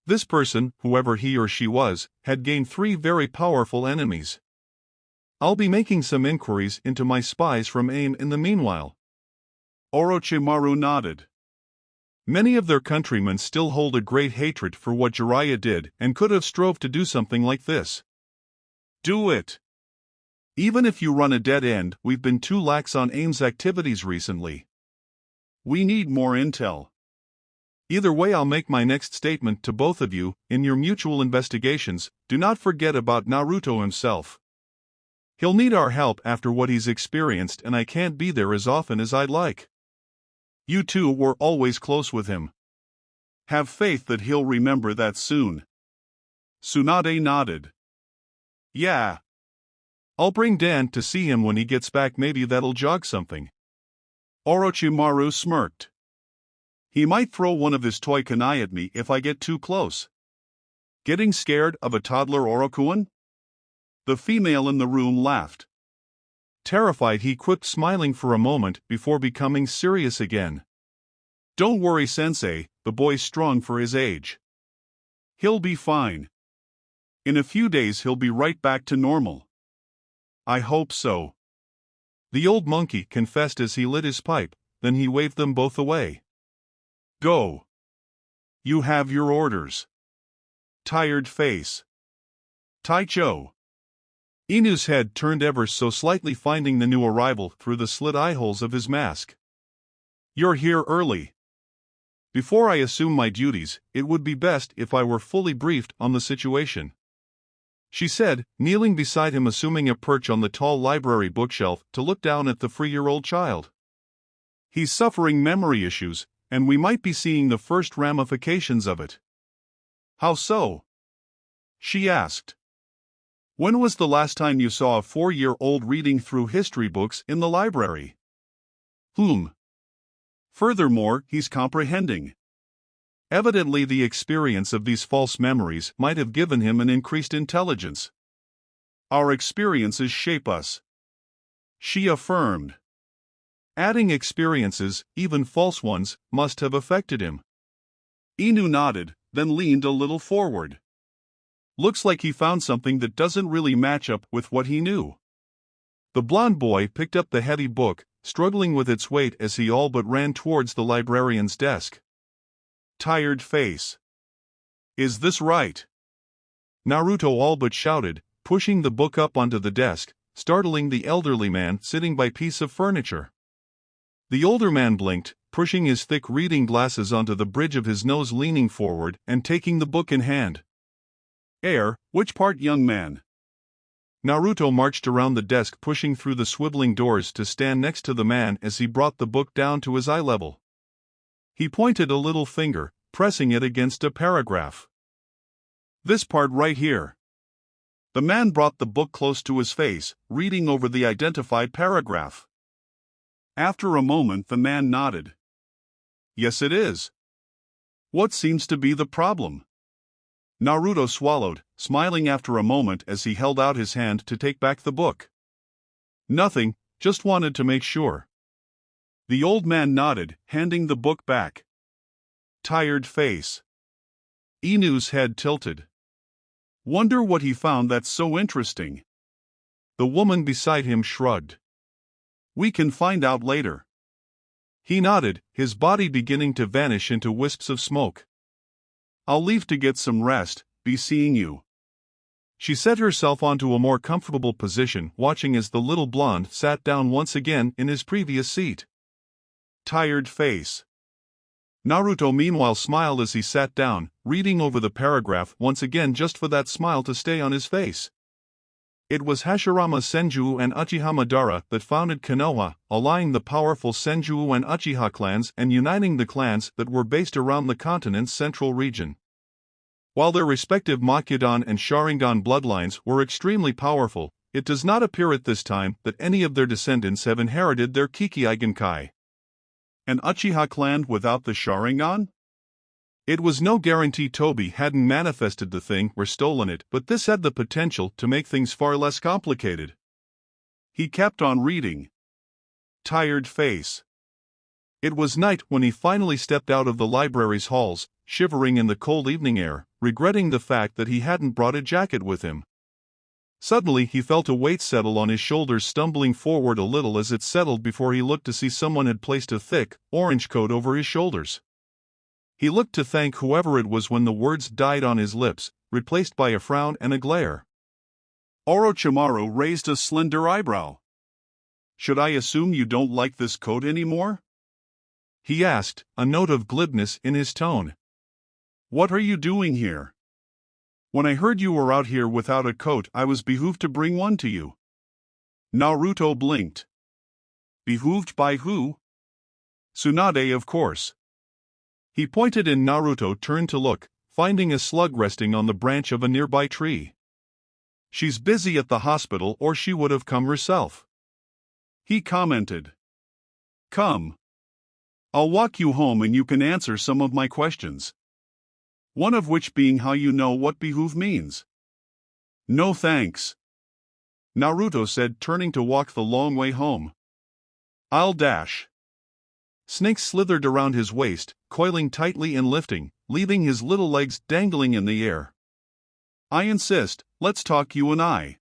This person, whoever he or she was, had gained 3 very powerful enemies. I'll be making some inquiries into my spies from AIM in the meanwhile. Orochimaru nodded. Many of their countrymen still hold a great hatred for what Jiraiya did and could have strove to do something like this. Do it. Even if you run a dead end, we've been too lax on AIM's activities recently. We need more intel. Either way, I'll make my next statement to both of you. In your mutual investigations, do not forget about Naruto himself. He'll need our help after what he's experienced, and I can't be there as often as I'd like. You two were always close with him. Have faith that he'll remember that soon. Tsunade nodded. Yeah. I'll bring Dan to see him when he gets back. Maybe that'll jog something. Orochimaru smirked. He might throw one of his toy kunai at me if I get too close. Getting scared of a toddler Orokuan? The female in the room laughed. Terrified, he quipped, smiling for a moment before becoming serious again. Don't worry, sensei, the boy's strong for his age. He'll be fine. In a few days he'll be right back to normal. I hope so. The old monkey confessed as he lit his pipe, then he waved them both away. Go. You have your orders. Tired face. Taicho. Inu's head turned ever so slightly, finding the new arrival through the slit eyeholes of his mask. You're here early. Before I assume my duties, it would be best if I were fully briefed on the situation, she said, kneeling beside him, assuming a perch on the tall library bookshelf to look down at the 3-year-old child. He's suffering memory issues, and we might be seeing the first ramifications of it. How so? She asked. When was the last time you saw a 4-year-old reading through history books in the library? Furthermore, he's comprehending. Evidently, the experience of these false memories might have given him an increased intelligence. Our experiences shape us, she affirmed. Adding experiences, even false ones, must have affected him. Inu nodded, then leaned a little forward. Looks like he found something that doesn't really match up with what he knew. The blond boy picked up the heavy book, struggling with its weight as he all but ran towards the librarian's desk. Tired face. Is this right? Naruto all but shouted, pushing the book up onto the desk, startling the elderly man sitting by piece of furniture. The older man blinked, pushing his thick reading glasses onto the bridge of his nose, leaning forward and taking the book in hand. Which part, young man? Naruto marched around the desk, pushing through the swiveling doors to stand next to the man as he brought the book down to his eye level. He pointed a little finger, pressing it against a paragraph. This part right here. The man brought the book close to his face, reading over the identified paragraph. After a moment, the man nodded. Yes, it is. What seems to be the problem? Naruto swallowed, smiling after a moment as he held out his hand to take back the book. Nothing, just wanted to make sure. The old man nodded, handing the book back. Tired face. Inu's head tilted. Wonder what he found that's so interesting. The woman beside him shrugged. We can find out later. He nodded, his body beginning to vanish into wisps of smoke. I'll leave to get some rest, be seeing you. She set herself onto a more comfortable position, watching as the little blonde sat down once again in his previous seat. Tired face. Naruto meanwhile smiled as he sat down, reading over the paragraph once again just for that smile to stay on his face. It was Hashirama Senju and Uchiha Madara that founded Konoha, allying the powerful Senju and Uchiha clans and uniting the clans that were based around the continent's central region. While their respective Makudan and Sharingan bloodlines were extremely powerful, it does not appear at this time that any of their descendants have inherited their Kikiigenkai. An Uchiha clan without the Sharingan? It was no guarantee Tobi hadn't manifested the thing or stolen it, but this had the potential to make things far less complicated. He kept on reading. Tired face. It was night when he finally stepped out of the library's halls, shivering in the cold evening air, regretting the fact that he hadn't brought a jacket with him. Suddenly he felt a weight settle on his shoulders, stumbling forward a little as it settled before he looked to see someone had placed a thick, orange coat over his shoulders. He looked to thank whoever it was when the words died on his lips, replaced by a frown and a glare. Orochimaru raised a slender eyebrow. Should I assume you don't like this coat anymore? He asked, a note of glibness in his tone. What are you doing here? When I heard you were out here without a coat, I was behooved to bring one to you. Naruto blinked. Behooved by who? Tsunade, of course. He pointed and Naruto turned to look, finding a slug resting on the branch of a nearby tree. She's busy at the hospital or she would have come herself. He commented. Come. I'll walk you home and you can answer some of my questions. One of which being how you know what behoove means. No thanks. Naruto said, turning to walk the long way home. I'll dash. Snakes slithered around his waist, coiling tightly and lifting, leaving his little legs dangling in the air. I insist, let's talk you and I.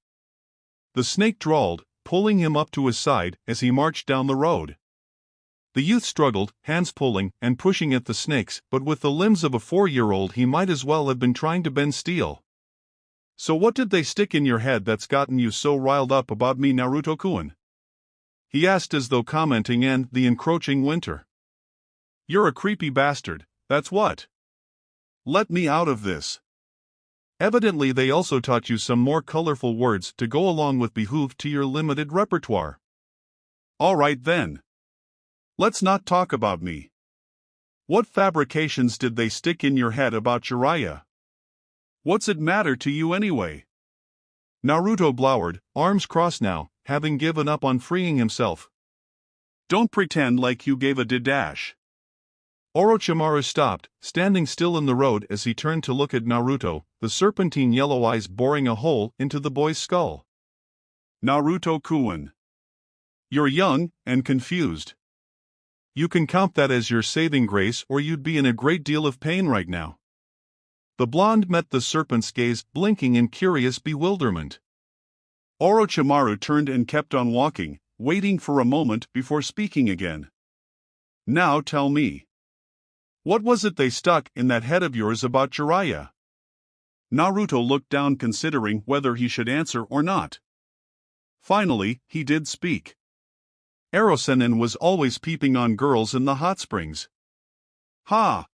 The snake drawled, pulling him up to his side as he marched down the road. The youth struggled, hands pulling and pushing at the snakes, but with the limbs of a 4-year-old he might as well have been trying to bend steel. So what did they stick in your head that's gotten you so riled up about me, Naruto-kun? He asked as though commenting on the encroaching winter. You're a creepy bastard, that's what. Let me out of this. Evidently they also taught you some more colorful words to go along with behoove to your limited repertoire. Alright then. Let's not talk about me. What fabrications did they stick in your head about Jiraiya? What's it matter to you anyway? Naruto glowered, arms crossed now, having given up on freeing himself. Don't pretend like you gave a dash. Orochimaru stopped, standing still in the road as he turned to look at Naruto, the serpentine yellow eyes boring a hole into the boy's skull. Naruto-kun. You're young and confused. You can count that as your saving grace or you'd be in a great deal of pain right now. The blonde met the serpent's gaze, blinking in curious bewilderment. Orochimaru turned and kept on walking, waiting for a moment before speaking again. Now tell me. What was it they stuck in that head of yours about Jiraiya? Naruto looked down, considering whether he should answer or not. Finally, he did speak. Erosenin was always peeping on girls in the hot springs. Ha!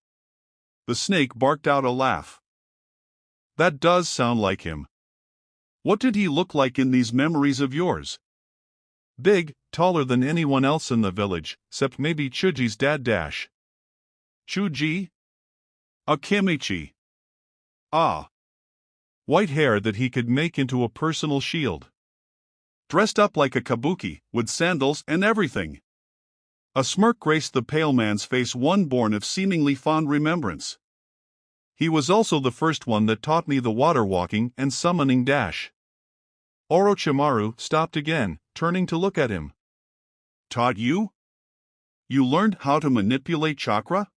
The snake barked out a laugh. That does sound like him. What did he look like in these memories of yours? Big, taller than anyone else in the village, except maybe Chuji's dad dash. Chuji? Akimichi. Ah. White hair that he could make into a personal shield. Dressed up like a kabuki, with sandals and everything. A smirk graced the pale man's face, one born of seemingly fond remembrance. He was also the first one that taught me the water walking and summoning dash. Orochimaru stopped again, turning to look at him. Taught you? You learned how to manipulate chakra?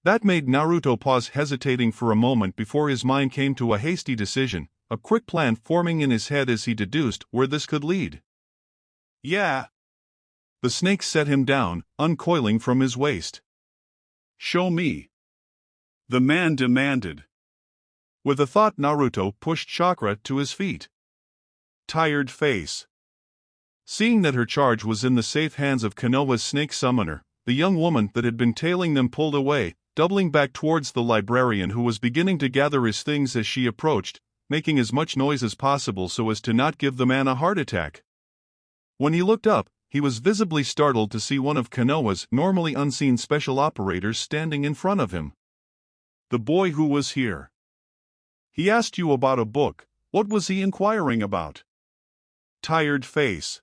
That made Naruto pause, hesitating for a moment before his mind came to a hasty decision, a quick plan forming in his head as he deduced where this could lead. Yeah. The snake set him down, uncoiling from his waist. Show me. The man demanded. With a thought, Naruto pushed Chakra to his feet. Tired face. Seeing that her charge was in the safe hands of Konoha's snake summoner, the young woman that had been tailing them pulled away, doubling back towards the librarian, who was beginning to gather his things as she approached, making as much noise as possible so as to not give the man a heart attack. When he looked up, he was visibly startled to see one of Konoha's normally unseen special operators standing in front of him. The boy who was here. He asked you about a book. What was he inquiring about? Tired face.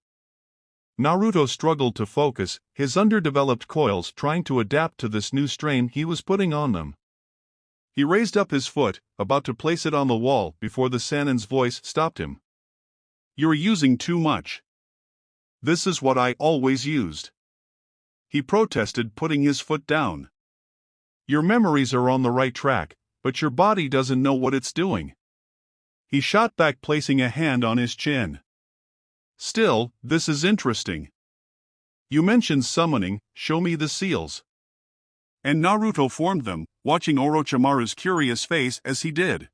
Naruto struggled to focus, his underdeveloped coils trying to adapt to this new strain he was putting on them. He raised up his foot, about to place it on the wall, before the Sanin's voice stopped him. You're using too much. This is what I always used. He protested, putting his foot down. Your memories are on the right track, but your body doesn't know what it's doing. He shot back, placing a hand on his chin. Still, this is interesting. You mentioned summoning, show me the seals. And Naruto formed them, watching Orochimaru's curious face as he did.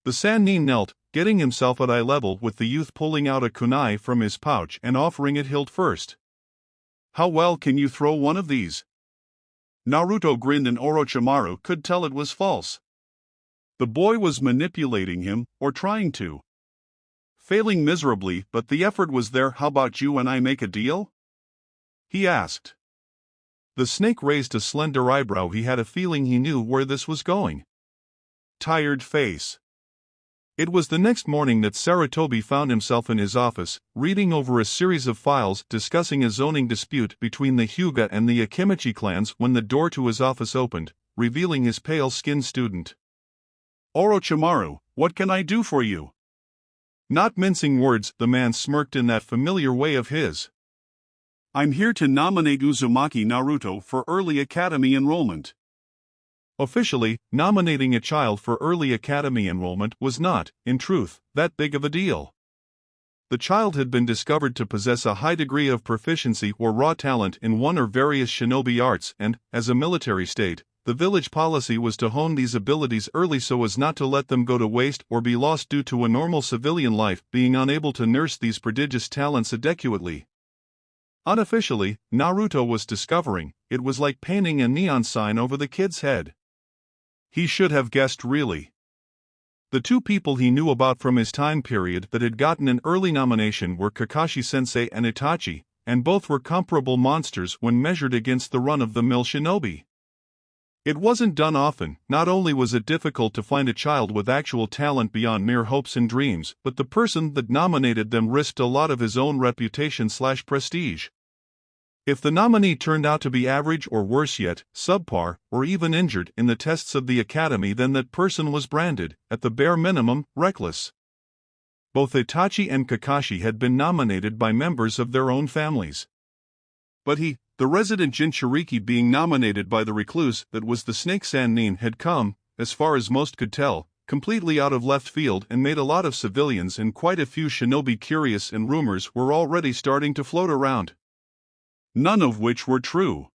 The Sannin knelt, getting himself at eye level with the youth, pulling out a kunai from his pouch and offering it hilt first. How well can you throw one of these? Naruto grinned, and Orochimaru could tell it was false. The boy was manipulating him, or trying to. Failing miserably, but the effort was there. How about you and I make a deal? He asked. The snake raised a slender eyebrow. He had a feeling he knew where this was going. Tired face. It was the next morning that Sarutobi found himself in his office, reading over a series of files discussing a zoning dispute between the Hyuga and the Akimichi clans, when the door to his office opened, revealing his pale-skinned student. Orochimaru, what can I do for you? Not mincing words, the man smirked in that familiar way of his. I'm here to nominate Uzumaki Naruto for early academy enrollment. Officially, nominating a child for early academy enrollment was not, in truth, that big of a deal. The child had been discovered to possess a high degree of proficiency or raw talent in one or various shinobi arts, and, as a military state, the village policy was to hone these abilities early so as not to let them go to waste or be lost due to a normal civilian life being unable to nurse these prodigious talents adequately. Unofficially, Naruto was discovering, it was like painting a neon sign over the kid's head. He should have guessed, really. The two people he knew about from his time period that had gotten an early nomination were Kakashi-sensei and Itachi, and both were comparable monsters when measured against the run-of-the-mill shinobi. It wasn't done often. Not only was it difficult to find a child with actual talent beyond mere hopes and dreams, but the person that nominated them risked a lot of his own reputation/prestige. If the nominee turned out to be average or worse yet, subpar, or even injured in the tests of the academy, then that person was branded, at the bare minimum, reckless. Both Itachi and Kakashi had been nominated by members of their own families. But he, the resident Jinchuriki, being nominated by the recluse that was the Snake Sannin, had come, as far as most could tell, completely out of left field and made a lot of civilians and quite a few shinobi curious, and rumors were already starting to float around. None of which were true.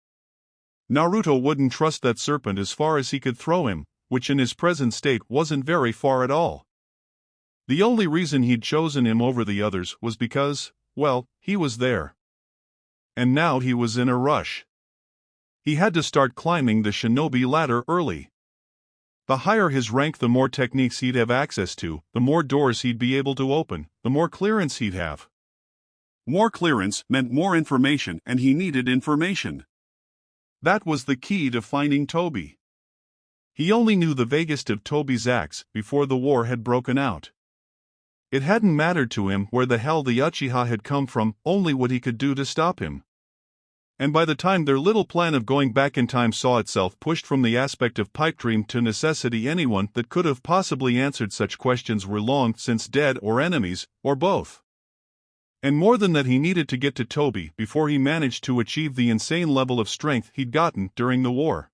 Naruto wouldn't trust that serpent as far as he could throw him, which in his present state wasn't very far at all. The only reason he'd chosen him over the others was because, well, he was there. And now he was in a rush. He had to start climbing the shinobi ladder early. The higher his rank, the more techniques he'd have access to, the more doors he'd be able to open, the more clearance he'd have. More clearance meant more information, and he needed information. That was the key to finding Toby. He only knew the vaguest of Toby's acts before the war had broken out. It hadn't mattered to him where the hell the uchiha had come from, only what he could do to stop him. And by the time their little plan of going back in time saw itself pushed from the aspect of pipe dream to necessity, anyone that could have possibly answered such questions were long since dead or enemies, or both. And more than that, he needed to get to Toby before he managed to achieve the insane level of strength he'd gotten during the war.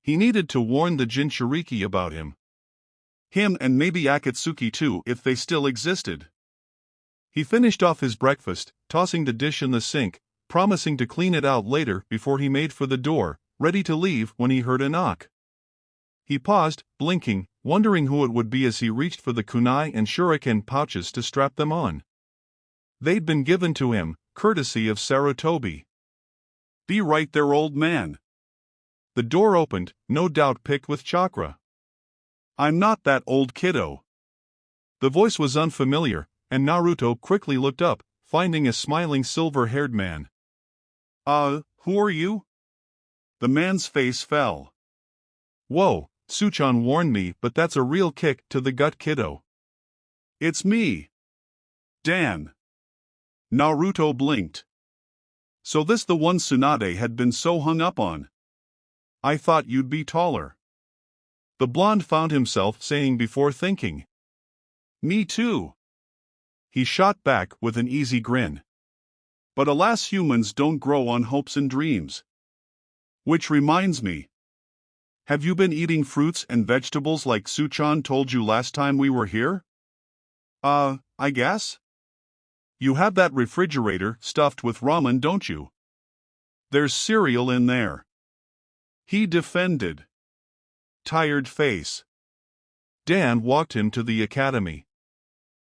He needed to warn the Jinchuriki about him. Him and maybe Akatsuki too, if they still existed. He finished off his breakfast, tossing the dish in the sink, promising to clean it out later before he made for the door, ready to leave when he heard a knock. He paused, blinking, wondering who it would be as he reached for the kunai and shuriken pouches to strap them on. They'd been given to him, courtesy of Sarutobi. "Be right there, old man." The door opened, no doubt picked with chakra. "I'm not that old, kiddo." The voice was unfamiliar, and Naruto quickly looked up, finding a smiling silver-haired man. Who are you?" The man's face fell. "Whoa, Suchan warned me, but that's a real kick to the gut, kiddo." "It's me. Dan." Naruto blinked. So this the one Tsunade had been so hung up on. "I thought you'd be taller." The blonde found himself saying before thinking. "Me too." He shot back with an easy grin. "But alas, humans don't grow on hopes and dreams. Which reminds me. Have you been eating fruits and vegetables like Suchan told you last time we were here?" I guess." "You have that refrigerator stuffed with ramen, don't you?" "There's cereal in there." He defended. Tired face. Dan walked him to the academy.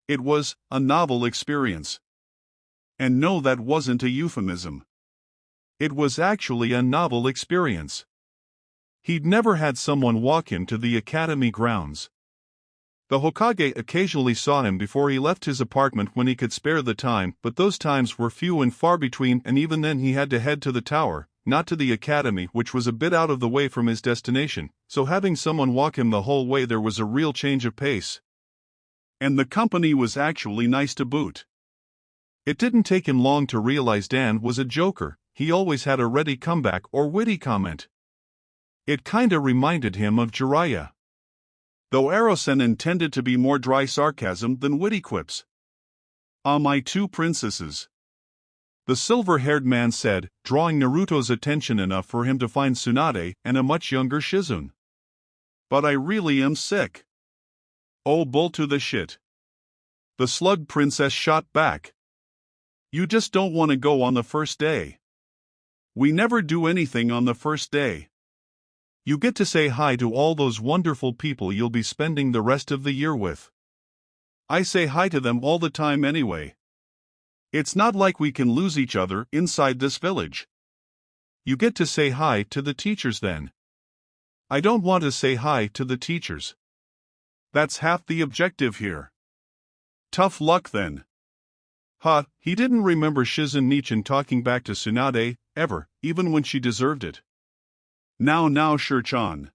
It was a novel experience. And no, that wasn't a euphemism. It was actually a novel experience. He'd never had someone walk him to the academy grounds. The Hokage occasionally saw him before he left his apartment when he could spare the time, but those times were few and far between, and even then he had to head to the tower, not to the academy, which was a bit out of the way from his destination, so having someone walk him the whole way there was a real change of pace. And the company was actually nice to boot. It didn't take him long to realize Dan was a joker. He always had a ready comeback or witty comment. It kinda reminded him of Jiraiya. Though Erosen intended to be more dry sarcasm than witty quips. "Ah, my two princesses," the silver-haired man said, drawing Naruto's attention enough for him to find Tsunade and a much younger Shizune. "But I really am sick." "Oh, bull to the shit," the slug princess shot back. "You just don't want to go on the first day. We never do anything on the first day. You get to say hi to all those wonderful people you'll be spending the rest of the year with. I say hi to them all the time anyway. It's not like we can lose each other inside this village. You get to say hi to the teachers then." "I don't want to say hi to the teachers. That's half the objective here." "Tough luck then." He didn't remember Shizune Nichin talking back to Tsunade, ever, even when she deserved it. Now, Shur-chan.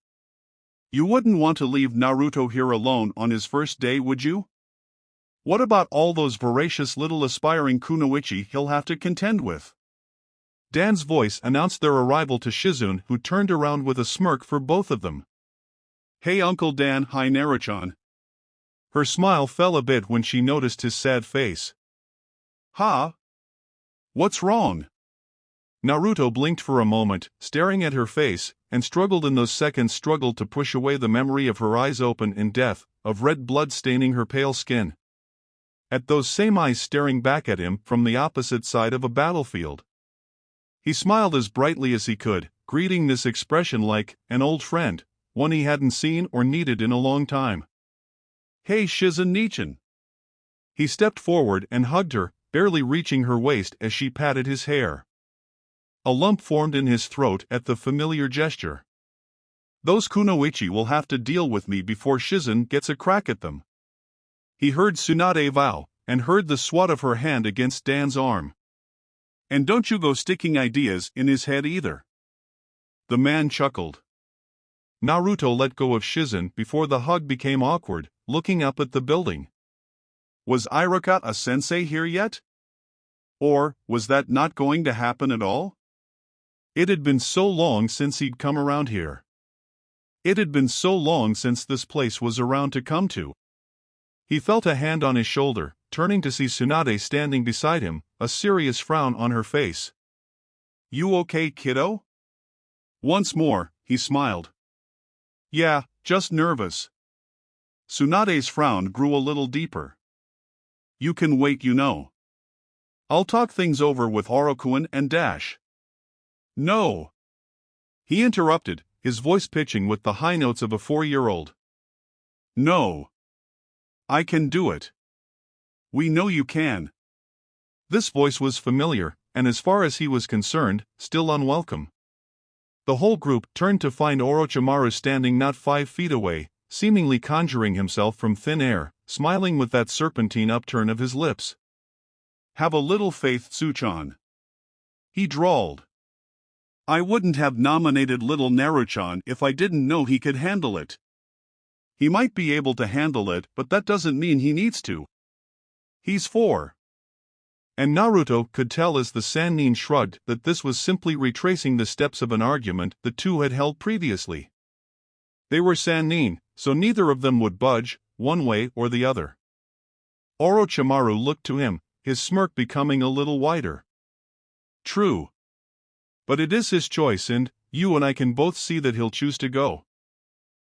You wouldn't want to leave Naruto here alone on his first day, would you? What about all those voracious little aspiring kunoichi he'll have to contend with?" Dan's voice announced their arrival to Shizune, who turned around with a smirk for both of them. "Hey Uncle Dan, hi Naruto-chan." Her smile fell a bit when she noticed his sad face. What's wrong?" Naruto blinked for a moment, staring at her face, and struggled in those seconds to push away the memory of her eyes open in death, of red blood staining her pale skin. At those same eyes staring back at him from the opposite side of a battlefield. He smiled as brightly as he could, greeting this expression like an old friend, one he hadn't seen or needed in a long time. "Hey Shizune Nichin." He stepped forward and hugged her, barely reaching her waist as she patted his hair. A lump formed in his throat at the familiar gesture. Those kunoichi will have to deal with me before Shizen gets a crack at them. He heard Tsunade vow, and heard the swat of her hand against Dan's arm. And don't you go sticking ideas in his head either. The man chuckled. Naruto let go of Shizen before the hug became awkward, looking up at the building. Was Iruka-sensei here yet? Or, was that not going to happen at all? It had been so long since he'd come around here. It had been so long since this place was around to come to. He felt a hand on his shoulder, turning to see Tsunade standing beside him, a serious frown on her face. You okay, kiddo? Once more, he smiled. Yeah, just nervous. Tsunade's frown grew a little deeper. You can wait, you know. I'll talk things over with Orokuin and Dash. No! He interrupted, his voice pitching with the high notes of a 4-year-old. No! I can do it. We know you can. This voice was familiar, and as far as he was concerned, still unwelcome. The whole group turned to find Orochimaru standing not 5 feet away, seemingly conjuring himself from thin air, smiling with that serpentine upturn of his lips. Have a little faith, Tsuchan. He drawled. I wouldn't have nominated little Naruchan if I didn't know he could handle it. He might be able to handle it, but that doesn't mean he needs to. He's 4. And Naruto could tell as the Sannin shrugged that this was simply retracing the steps of an argument the two had held previously. They were Sannin, so neither of them would budge, one way or the other. Orochimaru looked to him, his smirk becoming a little wider. True. But it is his choice and, you and I can both see that he'll choose to go.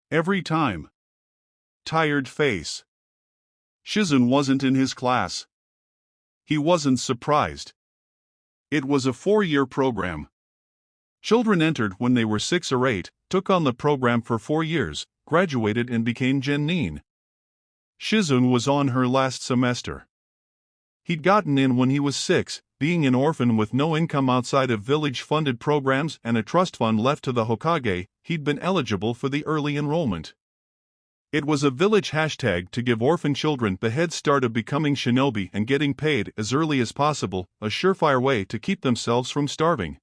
Every time. Tired face. Shizen wasn't in his class. He wasn't surprised. It was a 4-year program. Children entered when they were 6 or 8, took on the program for 4 years, graduated and became genin. Shizen was on her last semester. He'd gotten in when he was 6, being an orphan with no income outside of village-funded programs and a trust fund left to the Hokage. He'd been eligible for the early enrollment. It was a village hashtag to give orphan children the head start of becoming shinobi and getting paid as early as possible, a surefire way to keep themselves from starving.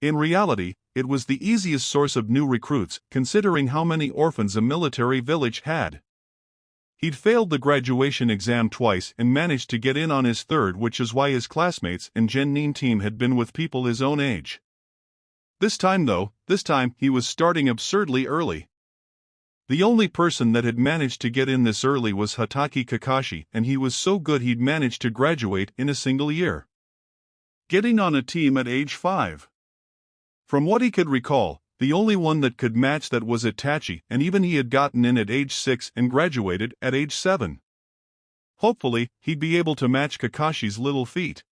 In reality, it was the easiest source of new recruits, considering how many orphans a military village had. He'd failed the graduation exam twice and managed to get in on his 3rd, which is why his classmates and genin team had been with people his own age. This time he was starting absurdly early. The only person that had managed to get in this early was Hatake Kakashi, and he was so good he'd managed to graduate in a single year. Getting on a team at age 5. From what he could recall, the only one that could match that was Itachi, and even he had gotten in at age 6 and graduated at age 7. Hopefully, he'd be able to match Kakashi's little feat.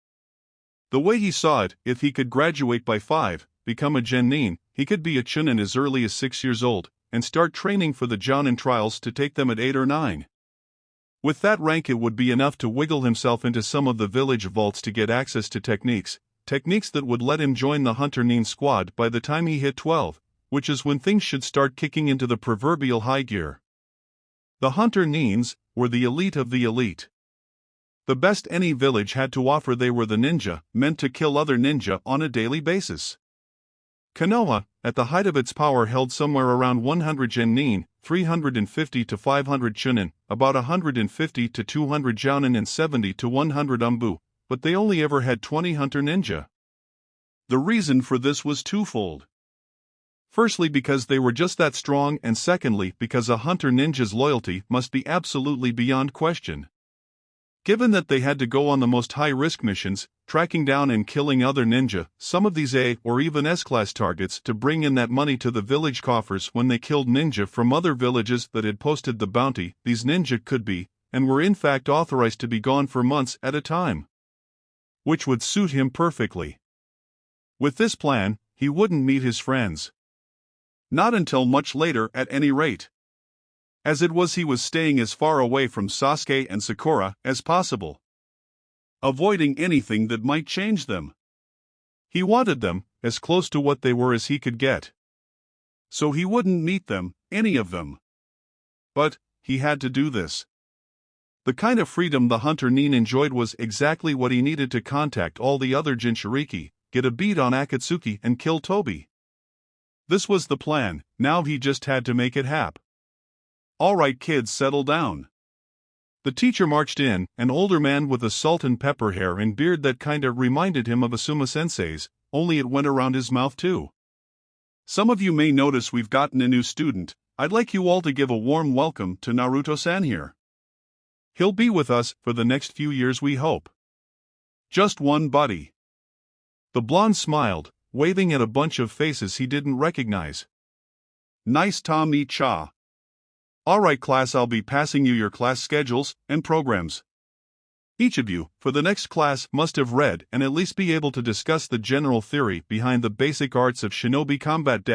The way he saw it, if he could graduate by 5, become a genin, he could be a chunin as early as 6 years old, and start training for the Jonin trials to take them at 8 or 9. With that rank it would be enough to wiggle himself into some of the village vaults to get access to techniques that would let him join the Hunter Nin squad by the time he hit 12, which is when things should start kicking into the proverbial high gear. The Hunter Nins were the elite of the elite. The best any village had to offer. They were the ninja, meant to kill other ninja on a daily basis. Konoha, at the height of its power, held somewhere around 100 genin, 350 to 500 chunin, about 150 to 200 jounin and 70 to 100 umbu, but they only ever had 20 hunter ninja. The reason for this was twofold. Firstly, because they were just that strong, and secondly, because a hunter ninja's loyalty must be absolutely beyond question. Given that they had to go on the most high-risk missions, tracking down and killing other ninja, some of these A or even S-class targets, to bring in that money to the village coffers when they killed ninja from other villages that had posted the bounty, these ninja could be, and were in fact authorized to be gone for months at a time. Which would suit him perfectly. With this plan, he wouldn't meet his friends. Not until much later, at any rate. As it was, he was staying as far away from Sasuke and Sakura as possible, avoiding anything that might change them. He wanted them as close to what they were as he could get. so he wouldn't meet them, any of them. But he had to do this. The kind of freedom the hunter Nin enjoyed was exactly what he needed to contact all the other Jinchuriki, get a beat on Akatsuki and kill Tobi. This was the plan, now he just had to make it happen. Alright kids, settle down. The teacher marched in, an older man with a salt and pepper hair and beard that kinda reminded him of Asuma-sensei's, only it went around his mouth too. Some of you may notice we've gotten a new student. I'd like you all to give a warm welcome to Naruto-san here. He'll be with us for the next few years, we hope. Just one buddy. The blonde smiled, waving at a bunch of faces he didn't recognize. Nice to meet ya. Alright class, I'll be passing you your class schedules and programs. Each of you, for the next class, must have read and at least be able to discuss the general theory behind the basic arts of shinobi combat.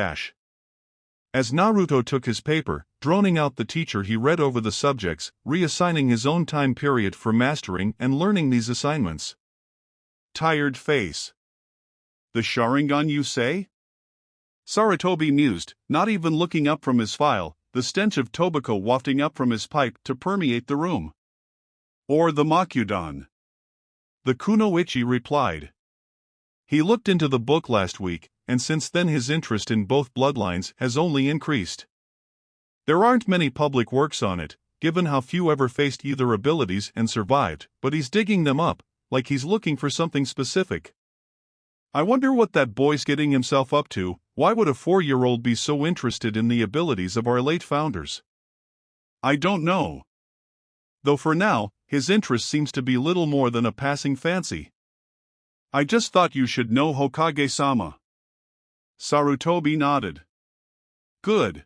As Naruto took his paper, droning out the teacher, he read over the subjects, reassigning his own time period for mastering and learning these assignments. Tired face. The Sharingan, you say? Sarutobi mused, not even looking up from his file, the stench of tobacco wafting up from his pipe to permeate the room. Or the Makudan. The Kunoichi replied. He looked into the book last week, and since then his interest in both bloodlines has only increased. There aren't many public works on it, given how few ever faced either abilities and survived, but he's digging them up, like he's looking for something specific. I wonder what that boy's getting himself up to. Why would a 4-year-old be so interested in the abilities of our late founders? I don't know. Though for now, his interest seems to be little more than a passing fancy. I just thought you should know, Hokage-sama. Sarutobi nodded. Good.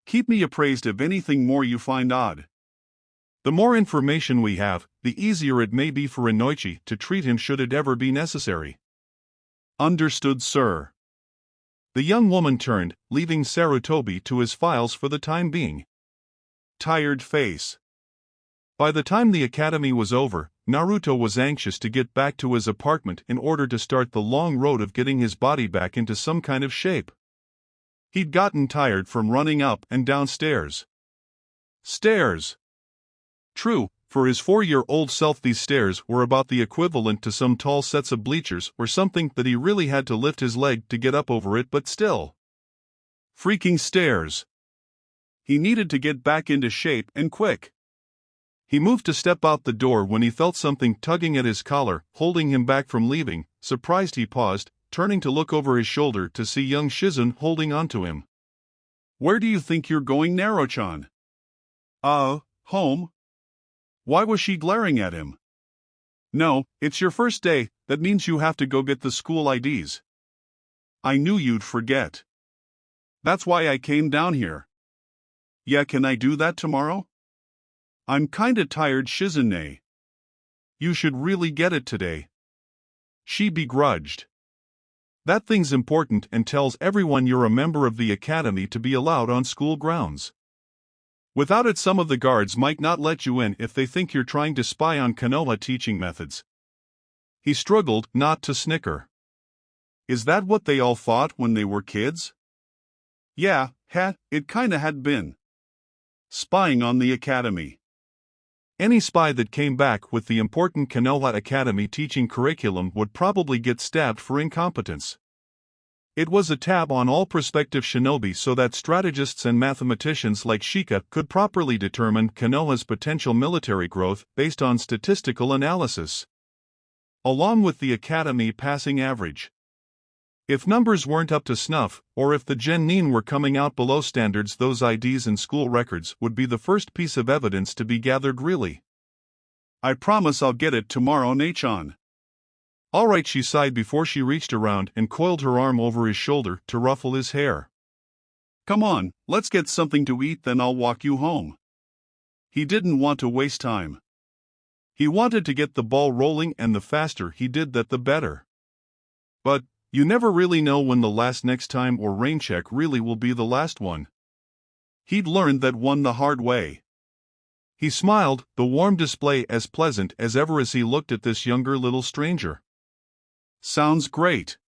Keep me appraised of anything more you find odd. The more information we have, the easier it may be for Inoichi to treat him should it ever be necessary. Understood, sir. The young woman turned, leaving Sarutobi to his files for the time being. Tired face. By the time the academy was over, Naruto was anxious to get back to his apartment in order to start the long road of getting his body back into some kind of shape. He'd gotten tired from running up and down stairs. Stairs. True, for his 4-year-old self these stairs were about the equivalent to some tall sets of bleachers or something that he really had to lift his leg to get up over it, but still. Freaking stairs. He needed to get back into shape and quick. He moved to step out the door when he felt something tugging at his collar, holding him back from leaving. Surprised, he paused, turning to look over his shoulder to see young Shizun holding onto him. Where do you think you're going, Naro-chan? Home. Why was she glaring at him? No, it's your first day, that means you have to go get the school IDs. I knew you'd forget. That's why I came down here. Yeah, can I do that tomorrow? I'm kinda tired, Shizune. You should really get it today. She begrudged. That thing's important and tells everyone you're a member of the academy to be allowed on school grounds. Without it, some of the guards might not let you in if they think you're trying to spy on Konoha teaching methods. He struggled not to snicker. Is that what they all thought when they were kids? Yeah, it kinda had been. Spying on the academy. Any spy that came back with the important Konoha Academy teaching curriculum would probably get stabbed for incompetence. It was a tab on all prospective shinobi so that strategists and mathematicians like Shika could properly determine Konoha's potential military growth based on statistical analysis, along with the academy passing average. If numbers weren't up to snuff, or if the genin were coming out below standards, those IDs and school records would be the first piece of evidence to be gathered. Really. I promise I'll get it tomorrow, Nachan. Alright, she sighed before she reached around and coiled her arm over his shoulder to ruffle his hair. Come on, let's get something to eat, then I'll walk you home. He didn't want to waste time. He wanted to get the ball rolling, and the faster he did that, the better. But you never really know when the last next time or rain check really will be the last one. He'd learned that one the hard way. He smiled, the warm display as pleasant as ever as he looked at this younger little stranger. Sounds great.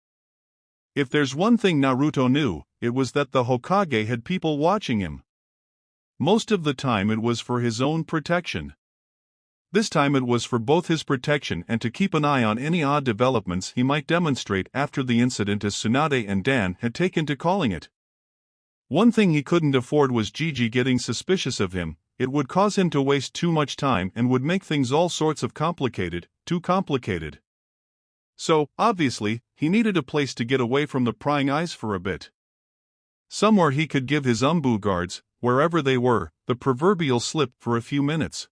If there's one thing Naruto knew, it was that the Hokage had people watching him. Most of the time it was for his own protection. This time it was for both his protection and to keep an eye on any odd developments he might demonstrate after the incident, as Tsunade and Dan had taken to calling it. One thing he couldn't afford was Gigi getting suspicious of him. It would cause him to waste too much time and would make things all sorts of complicated, too complicated. So, obviously, he needed a place to get away from the prying eyes for a bit. Somewhere he could give his umbu guards, wherever they were, the proverbial slip for a few minutes.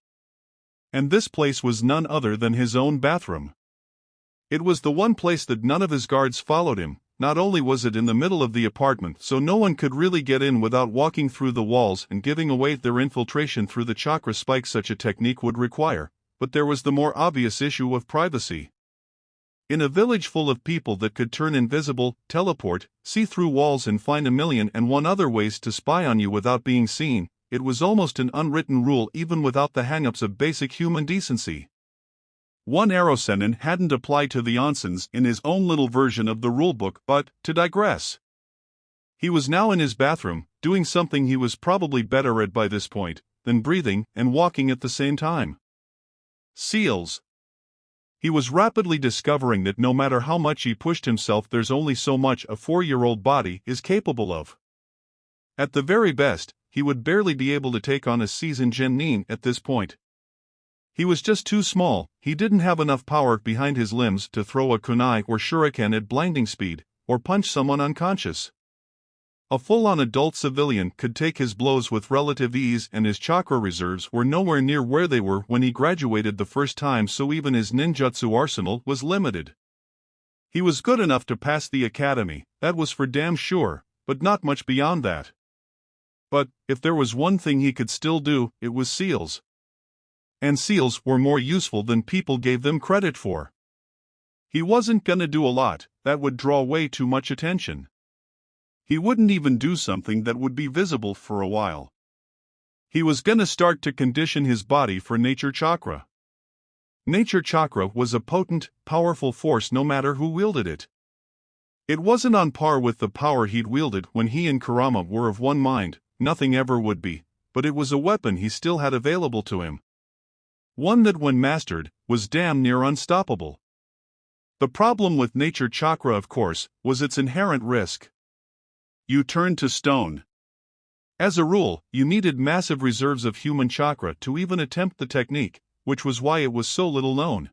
And this place was none other than his own bathroom. It was the one place that none of his guards followed him. Not only was it in the middle of the apartment, so no one could really get in without walking through the walls and giving away their infiltration through the chakra spike such a technique would require, but there was the more obvious issue of privacy. In a village full of people that could turn invisible, teleport, see through walls and find 1,000,001 other ways to spy on you without being seen, it was almost an unwritten rule even without the hang-ups of basic human decency. One Erosenin hadn't applied to the onsens in his own little version of the rulebook, but, to digress. He was now in his bathroom, doing something he was probably better at by this point, than breathing and walking at the same time. Seals. He was rapidly discovering that no matter how much he pushed himself, there's only so much a 4-year-old body is capable of. At the very best, he would barely be able to take on a seasoned genin at this point. He was just too small. He didn't have enough power behind his limbs to throw a kunai or shuriken at blinding speed, or punch someone unconscious. A full-on adult civilian could take his blows with relative ease, and his chakra reserves were nowhere near where they were when he graduated the first time, so even his ninjutsu arsenal was limited. He was good enough to pass the academy, that was for damn sure, but not much beyond that. But, if there was one thing he could still do, it was seals. And seals were more useful than people gave them credit for. He wasn't gonna do a lot, that would draw way too much attention. He wouldn't even do something that would be visible for a while. He was gonna start to condition his body for nature chakra. Nature chakra was a potent, powerful force no matter who wielded it. It wasn't on par with the power he'd wielded when he and Kurama were of one mind, nothing ever would be, but it was a weapon he still had available to him. One that when mastered, was damn near unstoppable. The problem with nature chakra, of course, was its inherent risk. You turned to stone. As a rule, you needed massive reserves of human chakra to even attempt the technique, which was why it was so little known.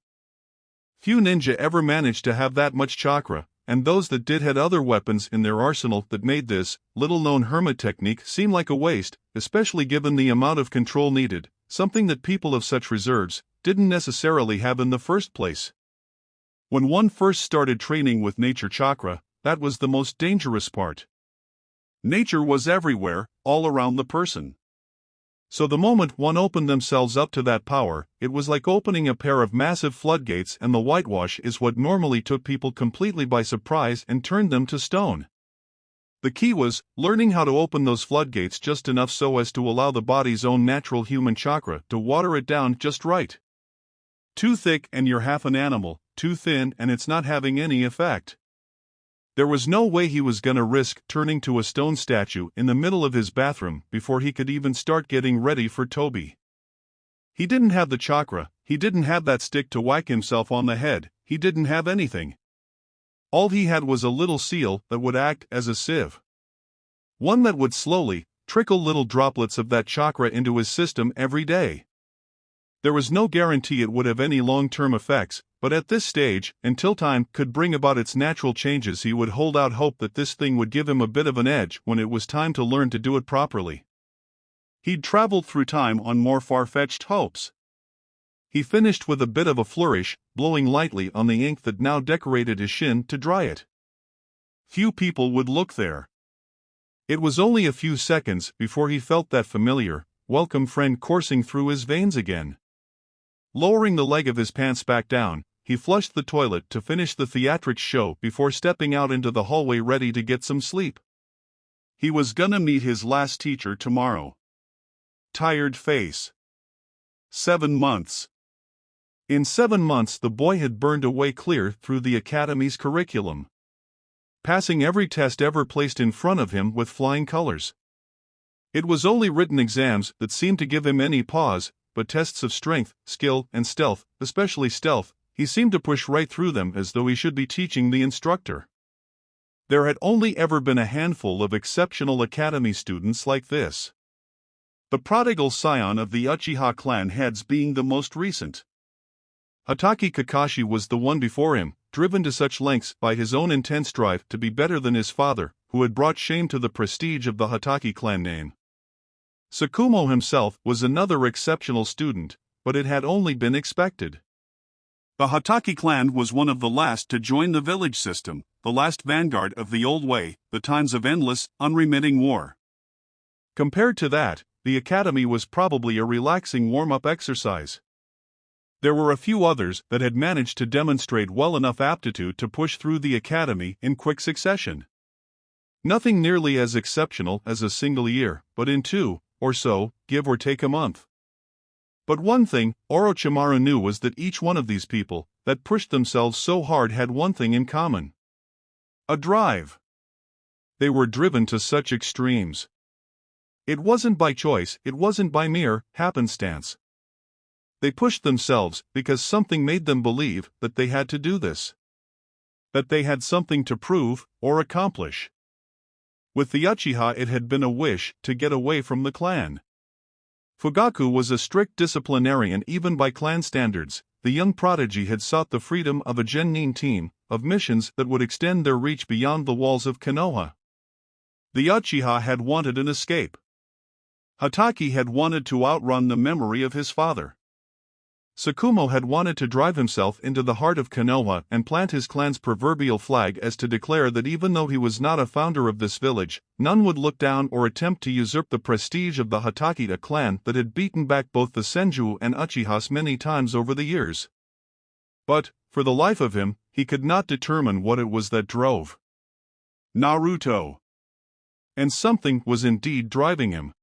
Few ninja ever managed to have that much chakra, and those that did had other weapons in their arsenal that made this little-known hermit technique seem like a waste, especially given the amount of control needed, something that people of such reserves didn't necessarily have in the first place. When one first started training with nature chakra, that was the most dangerous part. Nature was everywhere, all around the person. So the moment one opened themselves up to that power, it was like opening a pair of massive floodgates, and the whitewash is what normally took people completely by surprise and turned them to stone. The key was learning how to open those floodgates just enough so as to allow the body's own natural human chakra to water it down just right. Too thick and you're half an animal, too thin and it's not having any effect. There was no way he was gonna risk turning to a stone statue in the middle of his bathroom before he could even start getting ready for Toby. He didn't have the chakra, he didn't have that stick to whack himself on the head, he didn't have anything. All he had was a little seal that would act as a sieve. One that would slowly trickle little droplets of that chakra into his system every day. There was no guarantee it would have any long-term effects, but at this stage, until time could bring about its natural changes, he would hold out hope that this thing would give him a bit of an edge when it was time to learn to do it properly. He'd traveled through time on more far-fetched hopes. He finished with a bit of a flourish, blowing lightly on the ink that now decorated his shin to dry it. Few people would look there. It was only a few seconds before he felt that familiar, welcome friend coursing through his veins again. Lowering the leg of his pants back down, he flushed the toilet to finish the theatrics show before stepping out into the hallway ready to get some sleep. He was gonna meet his last teacher tomorrow. Tired face. 7 months. In 7 months the boy had burned a way clear through the academy's curriculum. passing every test ever placed in front of him with flying colors. It was only written exams that seemed to give him any pause, but tests of strength, skill, and stealth, especially stealth, he seemed to push right through them as though he should be teaching the instructor. There had only ever been a handful of exceptional academy students like this. The prodigal scion of the Uchiha clan heads being the most recent. Hatake Kakashi was the one before him, driven to such lengths by his own intense drive to be better than his father, who had brought shame to the prestige of the Hatake clan name. Tsukumo himself was another exceptional student, but it had only been expected. The Hatake clan was one of the last to join the village system, the last vanguard of the old way, the times of endless, unremitting war. Compared to that, the academy was probably a relaxing warm-up exercise. There were a few others that had managed to demonstrate well enough aptitude to push through the academy in quick succession. Nothing nearly as exceptional as a single year, but in 2, or so, give or take a month. But one thing Orochimaru knew was that each one of these people that pushed themselves so hard had one thing in common: a drive. They were driven to such extremes. It wasn't by choice, it wasn't by mere happenstance. They pushed themselves because something made them believe that they had to do this. That they had something to prove or accomplish. With the Uchiha, it had been a wish to get away from the clan. Fugaku was a strict disciplinarian even by clan standards. The young prodigy had sought the freedom of a genin team, of missions that would extend their reach beyond the walls of Konoha. The Uchiha had wanted an escape. Hatake had wanted to outrun the memory of his father. Tsukumo had wanted to drive himself into the heart of Konoha and plant his clan's proverbial flag as to declare that even though he was not a founder of this village, none would look down or attempt to usurp the prestige of the Hatake, a clan that had beaten back both the Senju and Uchihas many times over the years. But, for the life of him, he could not determine what it was that drove Naruto. And something was indeed driving him.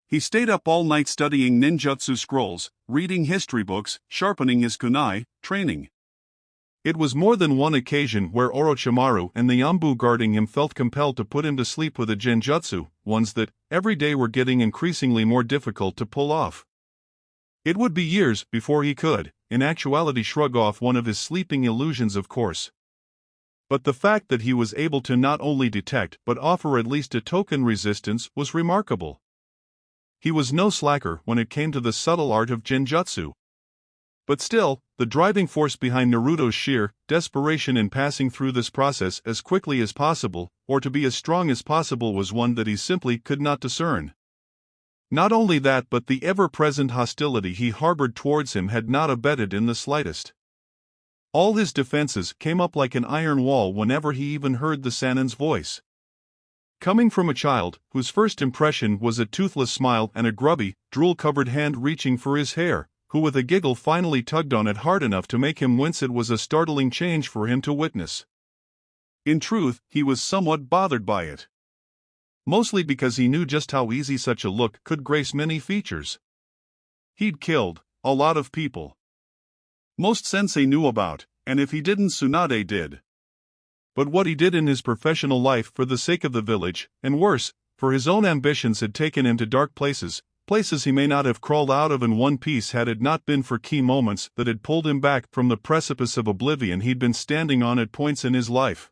He stayed up all night studying ninjutsu scrolls, reading history books, sharpening his kunai, training. It was more than one occasion where Orochimaru and the Anbu guarding him felt compelled to put him to sleep with a genjutsu, ones that, every day, were getting increasingly more difficult to pull off. It would be years before he could, in actuality, shrug off one of his sleeping illusions, of course. But the fact that he was able to not only detect but offer at least a token resistance was remarkable. He was no slacker when it came to the subtle art of genjutsu. But still, the driving force behind Naruto's sheer desperation in passing through this process as quickly as possible, or to be as strong as possible, was one that he simply could not discern. Not only that, but the ever-present hostility he harbored towards him had not abated in the slightest. All his defenses came up like an iron wall whenever he even heard the Sanin's voice. Coming from a child whose first impression was a toothless smile and a grubby, drool-covered hand reaching for his hair, who with a giggle finally tugged on it hard enough to make him wince, it was a startling change for him to witness. In truth, he was somewhat bothered by it. Mostly because he knew just how easy such a look could grace many features. He'd killed a lot of people. Most sensei knew about, and if he didn't, Tsunade did. But what he did in his professional life for the sake of the village, and worse, for his own ambitions, had taken him to dark places, places he may not have crawled out of in one piece had it not been for key moments that had pulled him back from the precipice of oblivion he'd been standing on at points in his life.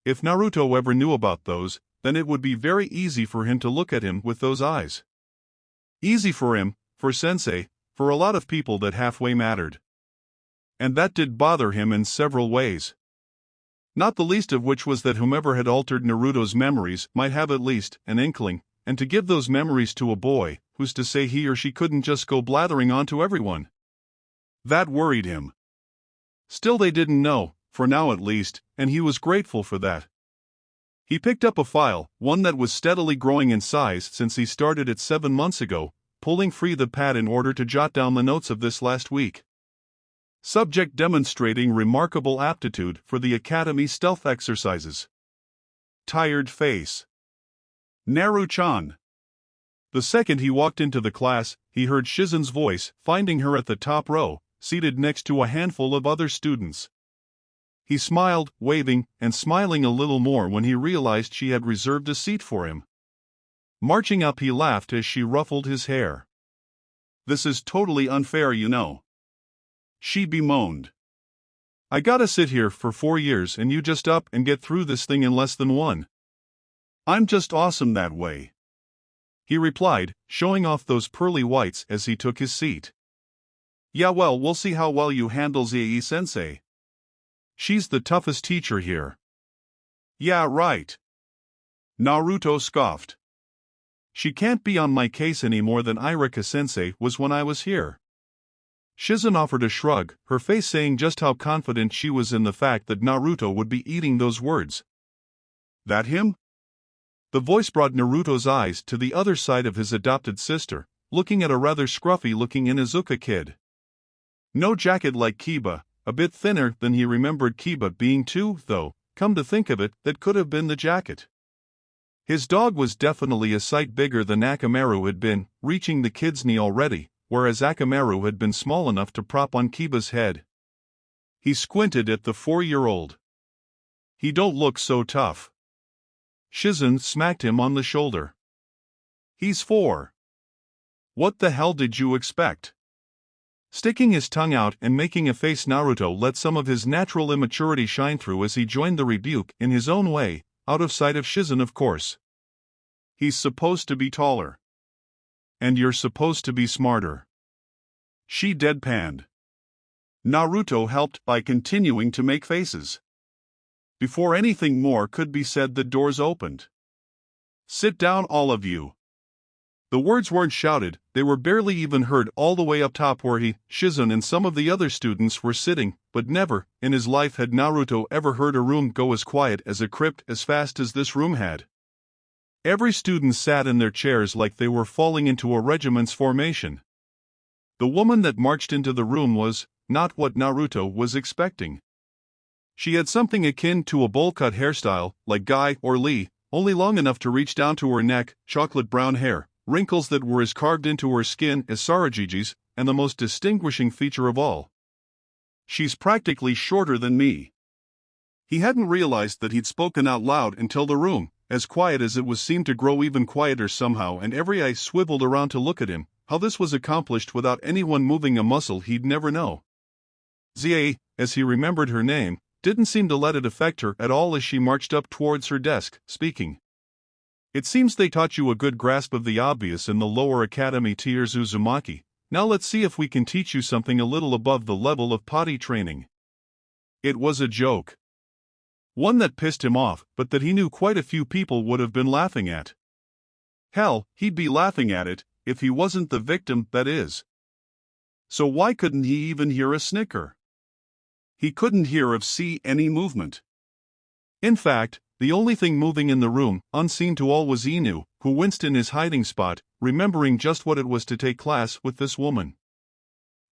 If Naruto ever knew about those, then it would be very easy for him to look at him with those eyes. Easy for him, for sensei, for a lot of people that halfway mattered. And that did bother him in several ways. Not the least of which was that whomever had altered Naruto's memories might have at least an inkling, and to give those memories to a boy, who's to say he or she couldn't just go blathering on to everyone? That worried him. Still, they didn't know, for now at least, and he was grateful for that. He picked up a file, one that was steadily growing in size since he started it 7 months ago, pulling free the pad in order to jot down the notes of this last week. Subject: demonstrating remarkable aptitude for the Academy stealth exercises. Tired face. Naru-chan. The second he walked into the class, he heard Shizen's voice, finding her at the top row, seated next to a handful of other students. He smiled, waving, and smiling a little more when he realized she had reserved a seat for him. Marching up, he laughed as she ruffled his hair. "This is totally unfair, you know," she bemoaned. "I gotta sit here for 4 years and you just up and get through this thing in less than 1. I'm just awesome that way," he replied, showing off those pearly whites as he took his seat. "Yeah, well, we'll see how well you handle Zae-sensei. She's the toughest teacher here." "Yeah, right," Naruto scoffed. "She can't be on my case any more than Irika-sensei was when I was here." Shizen offered a shrug, her face saying just how confident she was in the fact that Naruto would be eating those words. "That him?" The voice brought Naruto's eyes to the other side of his adopted sister, looking at a rather scruffy-looking Inuzuka kid. No jacket like Kiba, a bit thinner than he remembered Kiba being too, though, come to think of it, that could have been the jacket. His dog was definitely a sight bigger than Akamaru had been, reaching the kid's knee already, whereas Akamaru had been small enough to prop on Kiba's head. He squinted at the 4-year-old. "He don't look so tough." Shizen smacked him on the shoulder. "He's 4. What the hell did you expect?" Sticking his tongue out and making a face, Naruto let some of his natural immaturity shine through as he joined the rebuke in his own way, out of sight of Shizen, of course. "He's supposed to be taller. And you're supposed to be smarter," she deadpanned. Naruto helped by continuing to make faces. Before anything more could be said, the doors opened. "Sit down, all of you." The words weren't shouted, they were barely even heard all the way up top where he, Shizen, and some of the other students were sitting, but never, in his life, had Naruto ever heard a room go as quiet as a crypt as fast as this room had. Every student sat in their chairs like they were falling into a regiment's formation. The woman that marched into the room was not what Naruto was expecting. She had something akin to a bowl-cut hairstyle, like Guy or Lee, only long enough to reach down to her neck, chocolate brown hair, wrinkles that were as carved into her skin as Sarajiji's, and the most distinguishing feature of all: she's practically shorter than me. He hadn't realized that he'd spoken out loud until the room, as quiet as it was, seemed to grow even quieter somehow, and every eye swiveled around to look at him. How this was accomplished without anyone moving a muscle he'd never know. Zae, as he remembered her name, didn't seem to let it affect her at all as she marched up towards her desk, speaking. "It seems they taught you a good grasp of the obvious in the lower academy tiers, Uzumaki. Now let's see if we can teach you something a little above the level of potty training." It was a joke. One that pissed him off, but that he knew quite a few people would have been laughing at. Hell, he'd be laughing at it, if he wasn't the victim, that is. So why couldn't he even hear a snicker? He couldn't hear or see any movement. In fact, the only thing moving in the room, unseen to all, was Inu, who winced in his hiding spot, remembering just what it was to take class with this woman.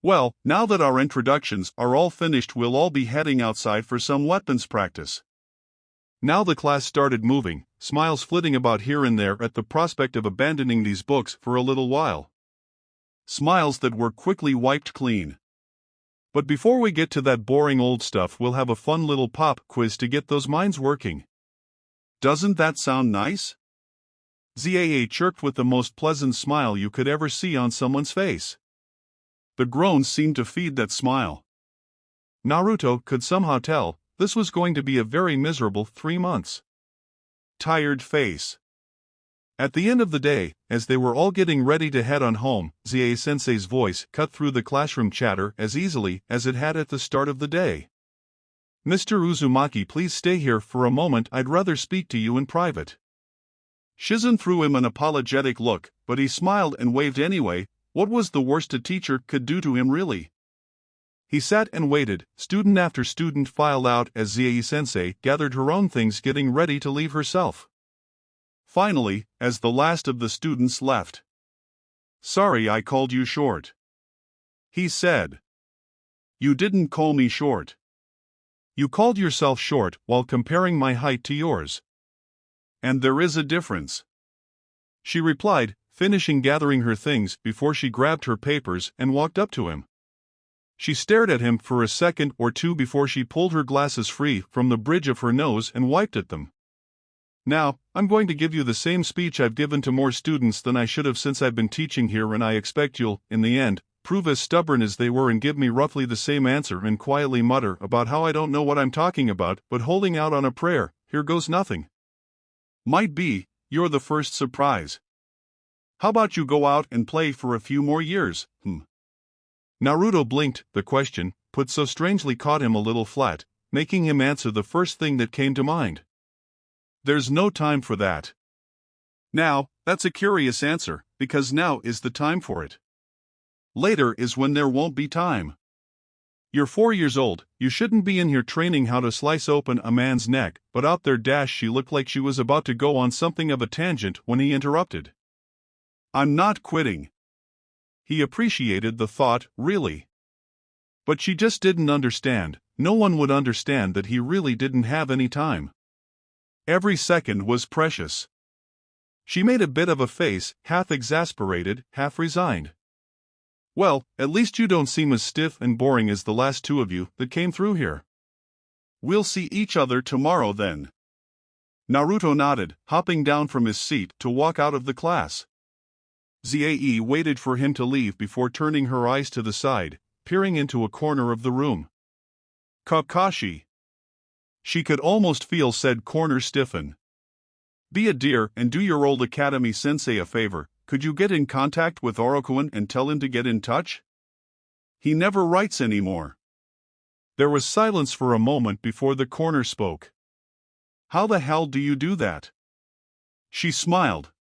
"Well, now that our introductions are all finished, we'll all be heading outside for some weapons practice." Now the class started moving, smiles flitting about here and there at the prospect of abandoning these books for a little while. Smiles that were quickly wiped clean. But before we get to that boring old stuff, we'll have a fun little pop quiz to get those minds working. Doesn't that sound nice? Zaa chirped with the most pleasant smile you could ever see on someone's face. The groans seemed to feed that smile. Naruto could somehow tell this was going to be a very miserable 3 months. Tired face. At the end of the day, as they were all getting ready to head on home, Zae-sensei's voice cut through the classroom chatter as easily as it had at the start of the day. "Mr. Uzumaki, please stay here for a moment. I'd rather speak to you in private." Shizen threw him an apologetic look, but he smiled and waved anyway. What was the worst a teacher could do to him, really? He sat and waited. Student after student filed out as Zae-sensei gathered her own things, getting ready to leave herself. Finally, as the last of the students left, "Sorry I called you short," he said. "You didn't call me short. You called yourself short while comparing my height to yours. And there is a difference," she replied, finishing gathering her things before she grabbed her papers and walked up to him. She stared at him for a second or two before she pulled her glasses free from the bridge of her nose and wiped at them. "Now, I'm going to give you the same speech I've given to more students than I should have since I've been teaching here, and I expect you'll, in the end, prove as stubborn as they were and give me roughly the same answer and quietly mutter about how I don't know what I'm talking about, but holding out on a prayer, here goes nothing. Might be, you're the first surprise. How about you go out and play for a few more years, Naruto blinked. The question, put so strangely, caught him a little flat, making him answer the first thing that came to mind. "There's no time for that." Now, that's a curious answer, because now is the time for it. Later is when there won't be time. You're 4 years old, you shouldn't be in here training how to slice open a man's neck, but out there she looked like she was about to go on something of a tangent when he interrupted. "I'm not quitting." He appreciated the thought, really. But she just didn't understand. No one would understand that he really didn't have any time. Every second was precious. She made a bit of a face, half exasperated, half resigned. "Well, at least you don't seem as stiff and boring as the last two of you that came through here. We'll see each other tomorrow then." Naruto nodded, hopping down from his seat to walk out of the class. Zae waited for him to leave before turning her eyes to the side, peering into a corner of the room. Kakashi. She could almost feel said corner stiffen. "Be a dear and do your old academy sensei a favor. Could you get in contact with Orokuan and tell him to get in touch? He never writes anymore." There was silence for a moment before the corner spoke. "How the hell do you do that?" She smiled.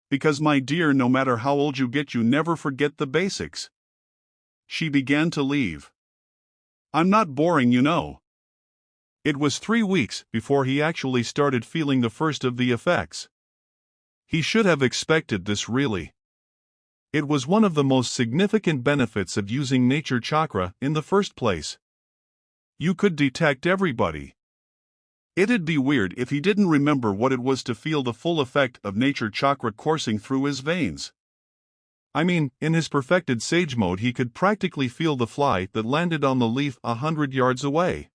"Because, my dear, no matter how old you get, you never forget the basics." She began to leave. "I'm not boring, you know." It was 3 weeks before he actually started feeling the first of the effects. He should have expected this, really. It was one of the most significant benefits of using nature chakra in the first place. You could detect everybody. It'd be weird if he didn't remember what it was to feel the full effect of nature chakra coursing through his veins. I mean, in his perfected sage mode he could practically feel the fly that landed on the leaf 100 yards away.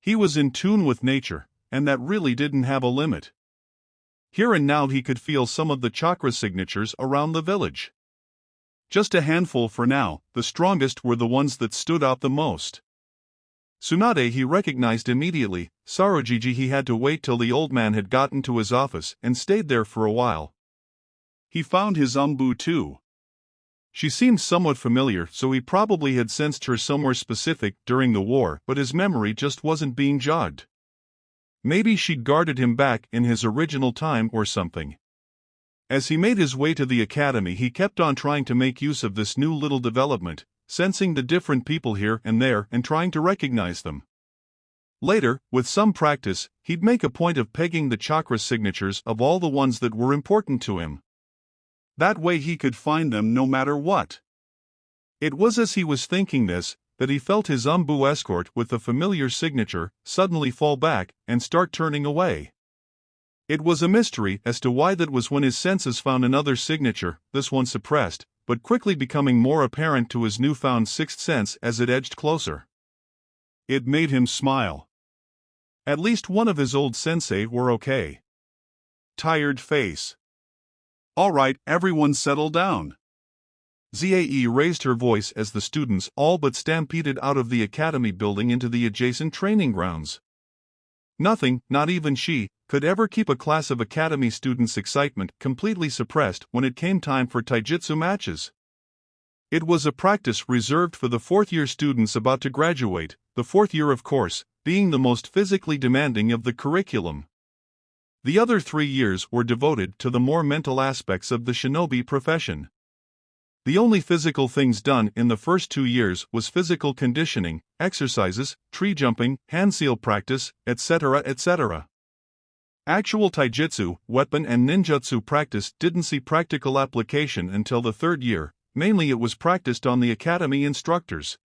He was in tune with nature, and that really didn't have a limit. Here and now he could feel some of the chakra signatures around the village. Just a handful for now, the strongest were the ones that stood out the most. Tsunade he recognized immediately. Sarojiji he had to wait till the old man had gotten to his office and stayed there for a while. He found his Umbu too. She seemed somewhat familiar, so he probably had sensed her somewhere specific during the war, but his memory just wasn't being jogged. Maybe she'd guarded him back in his original time or something. As he made his way to the academy he kept on trying to make use of this new little development, sensing the different people here and there and trying to recognize them. Later, with some practice, he'd make a point of pegging the chakra signatures of all the ones that were important to him. That way he could find them no matter what. It was as he was thinking this, that he felt his Umbu escort with the familiar signature suddenly fall back and start turning away. It was a mystery as to why that was when his senses found another signature, this one suppressed, but quickly becoming more apparent to his newfound sixth sense as it edged closer. It made him smile. At least one of his old sensei were okay. Tired face. "All right, everyone settle down." Zae raised her voice as the students all but stampeded out of the academy building into the adjacent training grounds. Nothing, not even she, could ever keep a class of academy students' excitement completely suppressed when it came time for taijutsu matches. It was a practice reserved for the fourth-year students about to graduate, the fourth year, of course, being the most physically demanding of the curriculum. The other 3 years were devoted to the more mental aspects of the shinobi profession. The only physical things done in the first 2 years was physical conditioning, exercises, tree jumping, hand seal practice, etc., etc. Actual taijutsu, weapon and ninjutsu practice didn't see practical application until the 3rd year, mainly it was practiced on the academy instructors.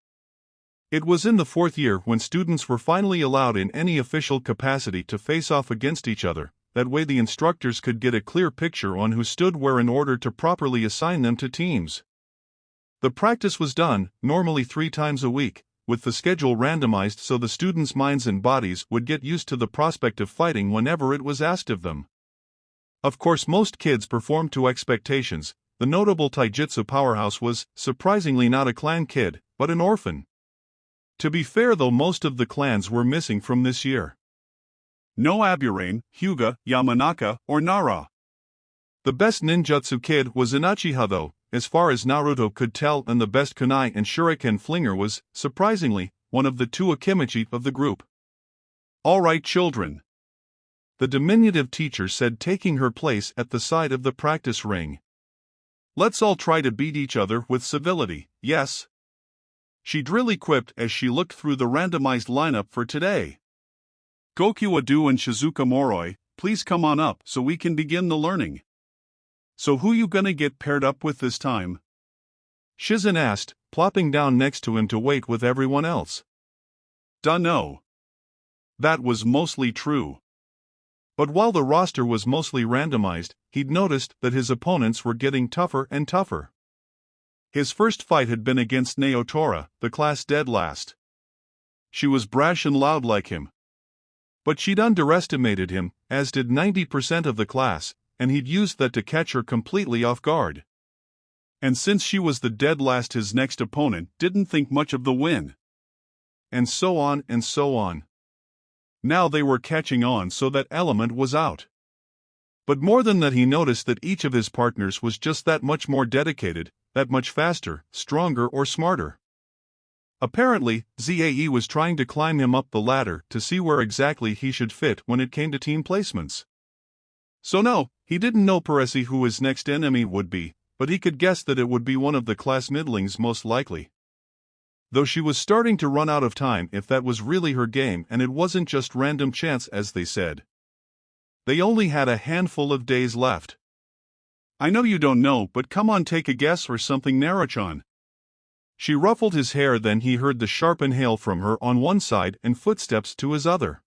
It was in the 4th year when students were finally allowed in any official capacity to face off against each other. That way the instructors could get a clear picture on who stood where in order to properly assign them to teams. The practice was done, normally 3 times a week, with the schedule randomized so the students' minds and bodies would get used to the prospect of fighting whenever it was asked of them. Of course, most kids performed to expectations. The notable taijutsu powerhouse was, surprisingly, not a clan kid, but an orphan. To be fair though, most of the clans were missing from this year. No Aburane, Hyuga, Yamanaka, or Nara. The best ninjutsu kid was an uchiha though, as far as Naruto could tell, and the best kunai and shuriken flinger was, surprisingly, one of the 2 akimichi of the group. "All right, children," the diminutive teacher said, taking her place at the side of the practice ring. "Let's all try to beat each other with civility, yes?" she drily quipped as she looked through the randomized lineup for today. "Goku Adu and Shizuka Moroi, please come on up so we can begin the learning." "So who you gonna get paired up with this time?" Shizen asked, plopping down next to him to wait with everyone else. "Dunno." That was mostly true. But while the roster was mostly randomized, he'd noticed that his opponents were getting tougher and tougher. His first fight had been against Naotora, the class dead last. She was brash and loud like him. But she'd underestimated him, as did 90% of the class, and he'd used that to catch her completely off guard. And since she was the dead last, his next opponent didn't think much of the win. And so on and so on. Now they were catching on, so that element was out. But more than that, he noticed that each of his partners was just that much more dedicated, that much faster, stronger, or smarter. Apparently, Zae was trying to climb him up the ladder to see where exactly he should fit when it came to team placements. So no, he didn't know Peresi who his next enemy would be, but he could guess that it would be one of the class middlings most likely. Though she was starting to run out of time if that was really her game, and it wasn't just random chance as they said. They only had a handful of days left. "I know you don't know, but come on, take a guess or something, Naruto." She ruffled his hair, then he heard the sharp inhale from her on one side and footsteps to his other.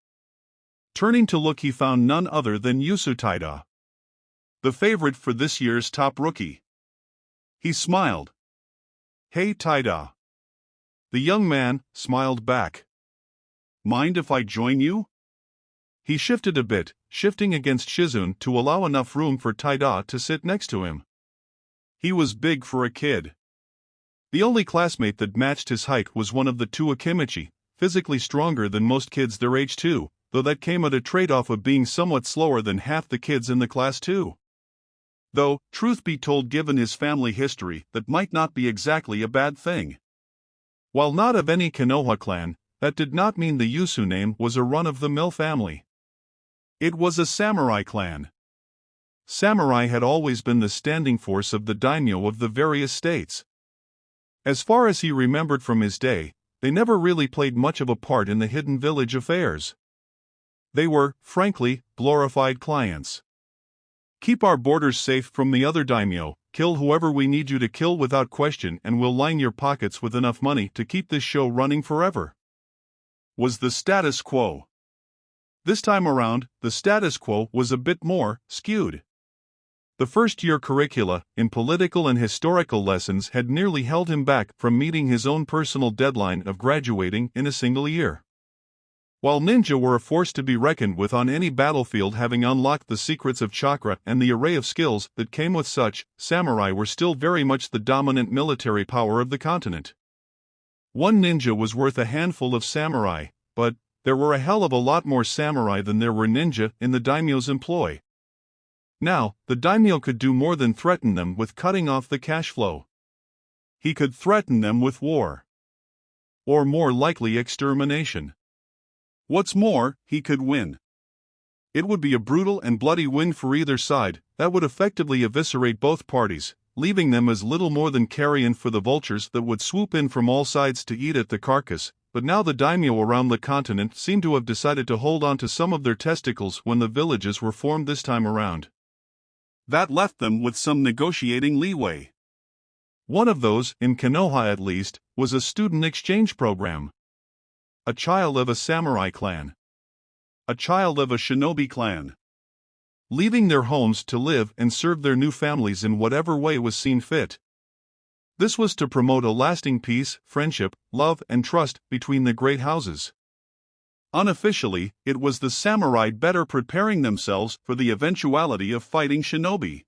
Turning to look, he found none other than Yusu Taida, the favorite for this year's top rookie. He smiled. "Hey Taida." The young man smiled back. "Mind if I join you?" He shifted a bit, shifting against Shizune to allow enough room for Taida to sit next to him. He was big for a kid. The only classmate that matched his height was one of the 2 akimichi, physically stronger than most kids their age too, though that came at a trade-off of being somewhat slower than half the kids in the class too. Though, truth be told, given his family history, that might not be exactly a bad thing. While not of any Konoha clan, that did not mean the Yusu name was a run-of-the-mill family. It was a samurai clan. Samurai had always been the standing force of the daimyo of the various states. As far as he remembered from his day, they never really played much of a part in the hidden village affairs. They were, frankly, glorified clients. "Keep our borders safe from the other daimyo, kill whoever we need you to kill without question, and we'll line your pockets with enough money to keep this show running forever," was the status quo. This time around, the status quo was a bit more skewed. The first-year curricula in political and historical lessons had nearly held him back from meeting his own personal deadline of graduating in a single year. While ninja were a force to be reckoned with on any battlefield, having unlocked the secrets of chakra and the array of skills that came with such, samurai were still very much the dominant military power of the continent. One ninja was worth a handful of samurai, but there were a hell of a lot more samurai than there were ninja in the daimyo's employ. Now, the daimyo could do more than threaten them with cutting off the cash flow. He could threaten them with war. Or more likely, extermination. What's more, he could win. It would be a brutal and bloody win for either side that would effectively eviscerate both parties, leaving them as little more than carrion for the vultures that would swoop in from all sides to eat at the carcass. But now the daimyo around the continent seemed to have decided to hold on to some of their testicles when the villages were formed this time around. That left them with some negotiating leeway. One of those, in Konoha at least, was a student exchange program. A child of a samurai clan. A child of a shinobi clan. Leaving their homes to live and serve their new families in whatever way was seen fit. This was to promote a lasting peace, friendship, love, and trust between the great houses. Unofficially, it was the samurai better preparing themselves for the eventuality of fighting shinobi.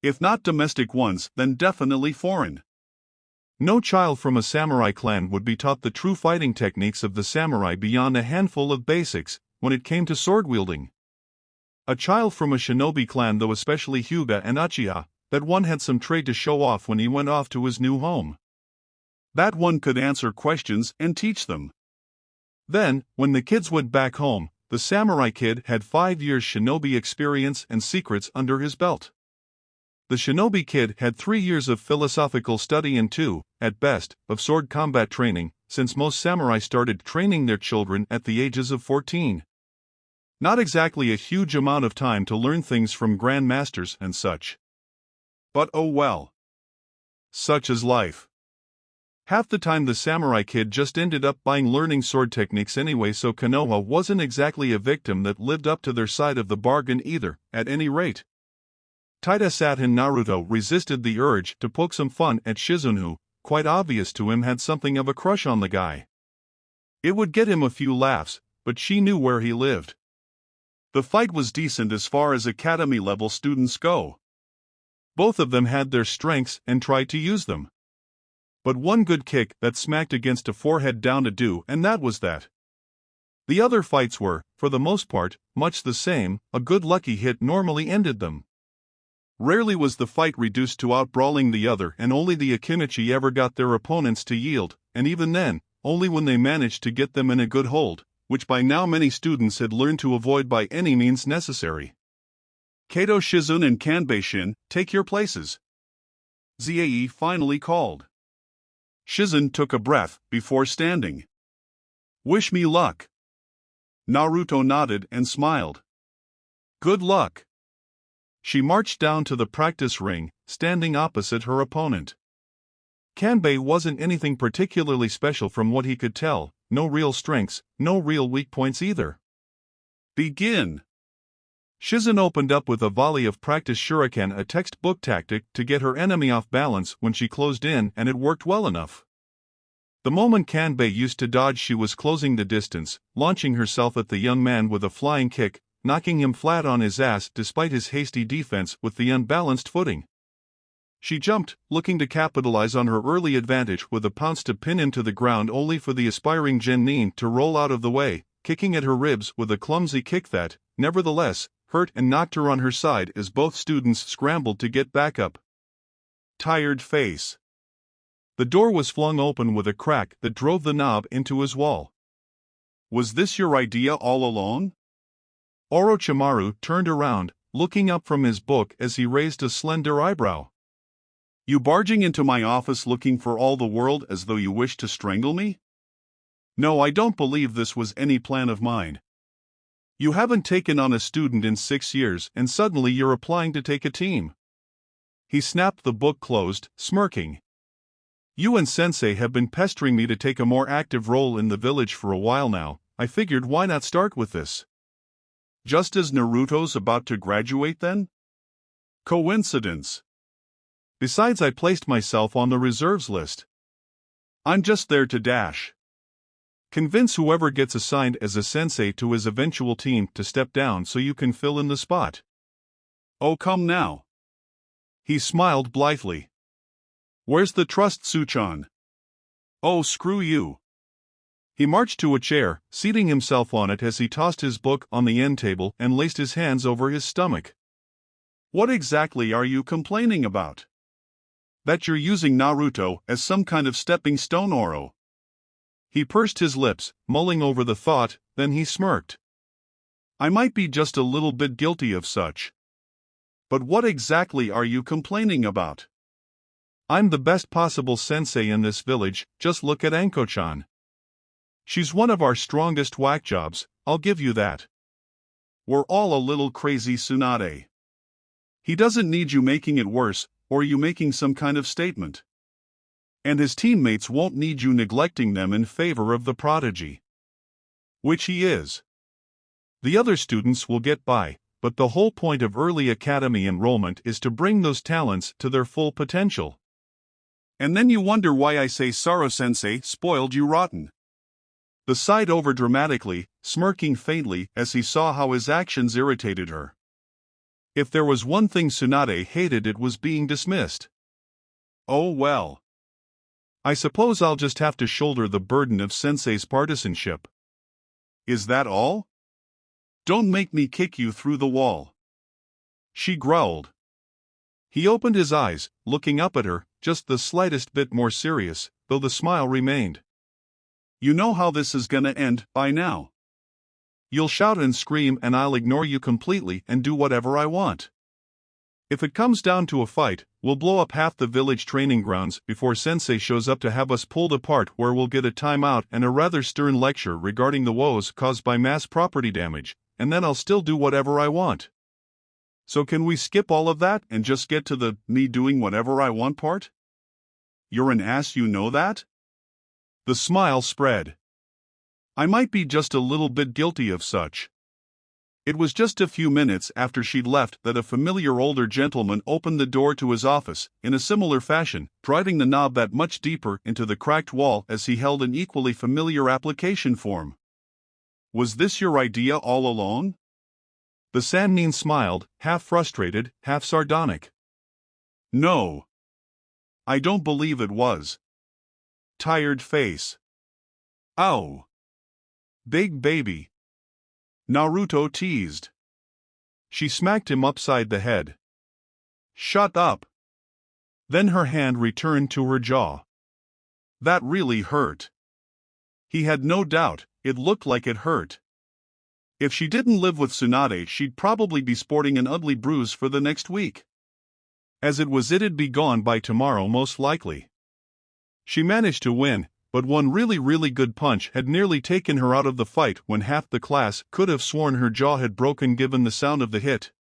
If not domestic ones, then definitely foreign. No child from a samurai clan would be taught the true fighting techniques of the samurai beyond a handful of basics when it came to sword wielding. A child from a shinobi clan, though, especially Hyuga and Uchiha, that one had some trade to show off when he went off to his new home. That one could answer questions and teach them. Then, when the kids went back home, the samurai kid had 5 years shinobi experience and secrets under his belt. The shinobi kid had 3 years of philosophical study and 2, at best, of sword combat training, since most samurai started training their children at the ages of 14. Not exactly a huge amount of time to learn things from grandmasters and such. But oh well. Such is life. Half the time the samurai kid just ended up learning sword techniques anyway, so Konoha wasn't exactly a victim that lived up to their side of the bargain either, at any rate. Taita in Naruto resisted the urge to poke some fun at Shizune, quite obvious to him had something of a crush on the guy. It would get him a few laughs, but she knew where he lived. The fight was decent as far as academy-level students go. Both of them had their strengths and tried to use them. But one good kick that smacked against a forehead down to do, and that was that. The other fights were, for the most part, much the same. A good lucky hit normally ended them. Rarely was the fight reduced to outbrawling the other, and only the Akimichi ever got their opponents to yield, and even then, only when they managed to get them in a good hold, which by now many students had learned to avoid by any means necessary. Kato, Shizune, and Kanbei-shin, take your places. Zae finally called. Shizune took a breath before standing. Wish me luck. Naruto nodded and smiled. Good luck. She marched down to the practice ring, standing opposite her opponent. Kanbei wasn't anything particularly special from what he could tell, no real strengths, no real weak points either. Begin. Shizune opened up with a volley of practice shuriken, a textbook tactic to get her enemy off balance when she closed in, and it worked well enough. The moment Kanbei used to dodge, she was closing the distance, launching herself at the young man with a flying kick, knocking him flat on his ass despite his hasty defense with the unbalanced footing. She jumped, looking to capitalize on her early advantage with a pounce to pin him to the ground, only for the aspiring genin to roll out of the way, kicking at her ribs with a clumsy kick that, nevertheless, hurt and knocked her on her side as both students scrambled to get back up. Tired face. The door was flung open with a crack that drove the knob into his wall. Was this your idea all along? Orochimaru turned around, looking up from his book as he raised a slender eyebrow. You barging into my office looking for all the world as though you wished to strangle me? No, I don't believe this was any plan of mine. You haven't taken on a student in 6 years, and suddenly you're applying to take a team. He snapped the book closed, smirking. You and Sensei have been pestering me to take a more active role in the village for a while now. I figured, why not start with this? Just as Naruto's about to graduate then? Coincidence. Besides, I placed myself on the reserves list. I'm just there to dash. Convince whoever gets assigned as a sensei to his eventual team to step down so you can fill in the spot. Oh, come now. He smiled blithely. Where's the trust, Suchan? Oh, screw you. He marched to a chair, seating himself on it as he tossed his book on the end table and laced his hands over his stomach. What exactly are you complaining about? That you're using Naruto as some kind of stepping stone, Oro? He pursed his lips, mulling over the thought, then he smirked. I might be just a little bit guilty of such. But what exactly are you complaining about? I'm the best possible sensei in this village, just look at Anko-chan. She's one of our strongest whack jobs, I'll give you that. We're all a little crazy, Tsunade. He doesn't need you making it worse, or you making some kind of statement. And his teammates won't need you neglecting them in favor of the prodigy. Which he is. The other students will get by, but the whole point of early academy enrollment is to bring those talents to their full potential. And then you wonder why I say Saro-sensei spoiled you rotten. The sighed over dramatically, smirking faintly as he saw how his actions irritated her. If there was one thing Tsunade hated, it was being dismissed. Oh well. I suppose I'll just have to shoulder the burden of Sensei's partisanship. Is that all? Don't make me kick you through the wall. She growled. He opened his eyes, looking up at her, just the slightest bit more serious, though the smile remained. You know how this is gonna end by now. You'll shout and scream and I'll ignore you completely and do whatever I want. If it comes down to a fight, we'll blow up half the village training grounds before Sensei shows up to have us pulled apart, where we'll get a timeout and a rather stern lecture regarding the woes caused by mass property damage, and then I'll still do whatever I want. So can we skip all of that and just get to the me doing whatever I want part? You're an ass, you know that? The smile spread. I might be just a little bit guilty of such. It was just a few minutes after she'd left that a familiar older gentleman opened the door to his office, in a similar fashion, driving the knob that much deeper into the cracked wall as he held an equally familiar application form. Was this your idea all along? The Sannin smiled, half frustrated, half sardonic. No. I don't believe it was. Tired face. Ow. Big baby. Naruto teased. She smacked him upside the head. Shut up. Then her hand returned to her jaw. That really hurt. He had no doubt, it looked like it hurt. If she didn't live with Tsunade, she'd probably be sporting an ugly bruise for the next week. As it was, it'd be gone by tomorrow most likely. She managed to win, but one really good punch had nearly taken her out of the fight when half the class could have sworn her jaw had broken given the sound of the hit.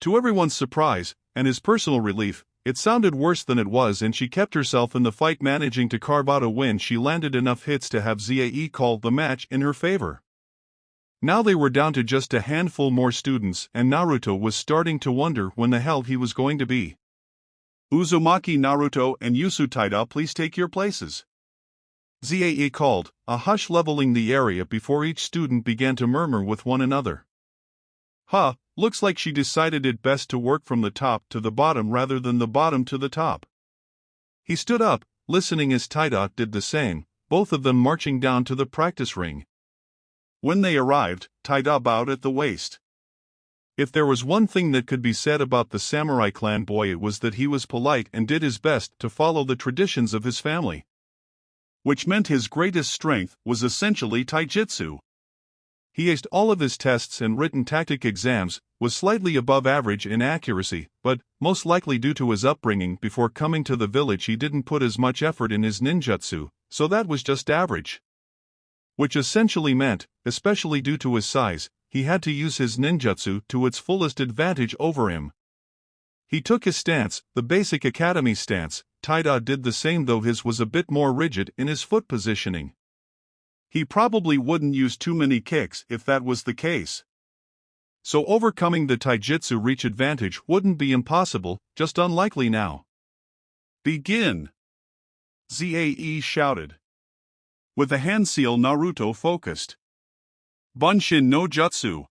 To everyone's surprise, and his personal relief, it sounded worse than it was, and she kept herself in the fight, managing to carve out a win. She landed enough hits to have Zae call the match in her favor. Now they were down to just a handful more students, and Naruto was starting to wonder when the hell he was going to be. Uzumaki, Naruto, and Taida, please take your places. Zae called, a hush leveling the area before each student began to murmur with one another. Huh, looks like she decided it best to work from the top to the bottom rather than the bottom to the top. He stood up, listening as Taida did the same, both of them marching down to the practice ring. When they arrived, Taida bowed at the waist. If there was one thing that could be said about the samurai clan boy, it was that he was polite and did his best to follow the traditions of his family. Which meant his greatest strength was essentially taijutsu. He aced all of his tests and written tactic exams, was slightly above average in accuracy, but, most likely due to his upbringing before coming to the village, he didn't put as much effort in his ninjutsu, so that was just average. Which essentially meant, especially due to his size, he had to use his ninjutsu to its fullest advantage over him. He took his stance, the basic academy stance. Taida did the same, though his was a bit more rigid in his foot positioning. He probably wouldn't use too many kicks if that was the case. So overcoming the taijutsu reach advantage wouldn't be impossible, just unlikely now. Begin! Zae shouted. With a hand seal, Naruto focused. Bunshin no jutsu.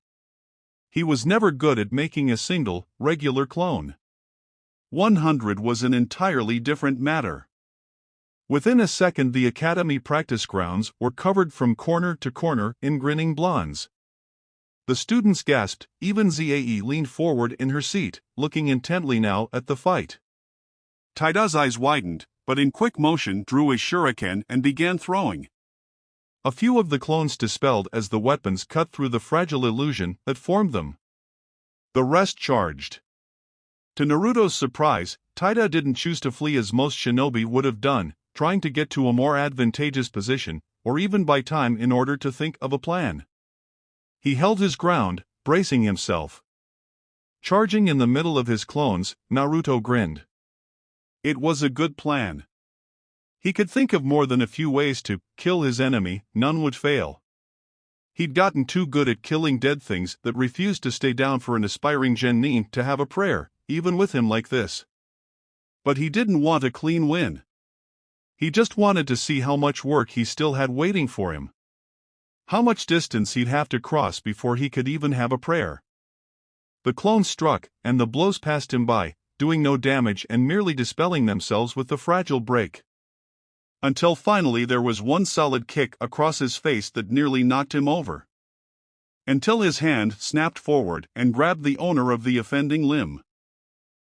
He was never good at making a single, regular clone. 100 was an entirely different matter. Within a second, the academy practice grounds were covered from corner to corner in grinning blondes. The students gasped, even Zae leaned forward in her seat, looking intently now at the fight. Taida's eyes widened, but in quick motion drew his shuriken and began throwing. A few of the clones dispelled as the weapons cut through the fragile illusion that formed them. The rest charged. To Naruto's surprise, Taida didn't choose to flee as most shinobi would have done, trying to get to a more advantageous position, or even buy time in order to think of a plan. He held his ground, bracing himself. Charging in the middle of his clones, Naruto grinned. It was a good plan. He could think of more than a few ways to kill his enemy, none would fail. He'd gotten too good at killing dead things that refused to stay down for an aspiring genin to have a prayer, even with him like this. But he didn't want a clean win. He just wanted to see how much work he still had waiting for him. How much distance he'd have to cross before he could even have a prayer. The clones struck, and the blows passed him by, doing no damage and merely dispelling themselves with the fragile break. Until finally there was one solid kick across his face that nearly knocked him over. Until his hand snapped forward and grabbed the owner of the offending limb.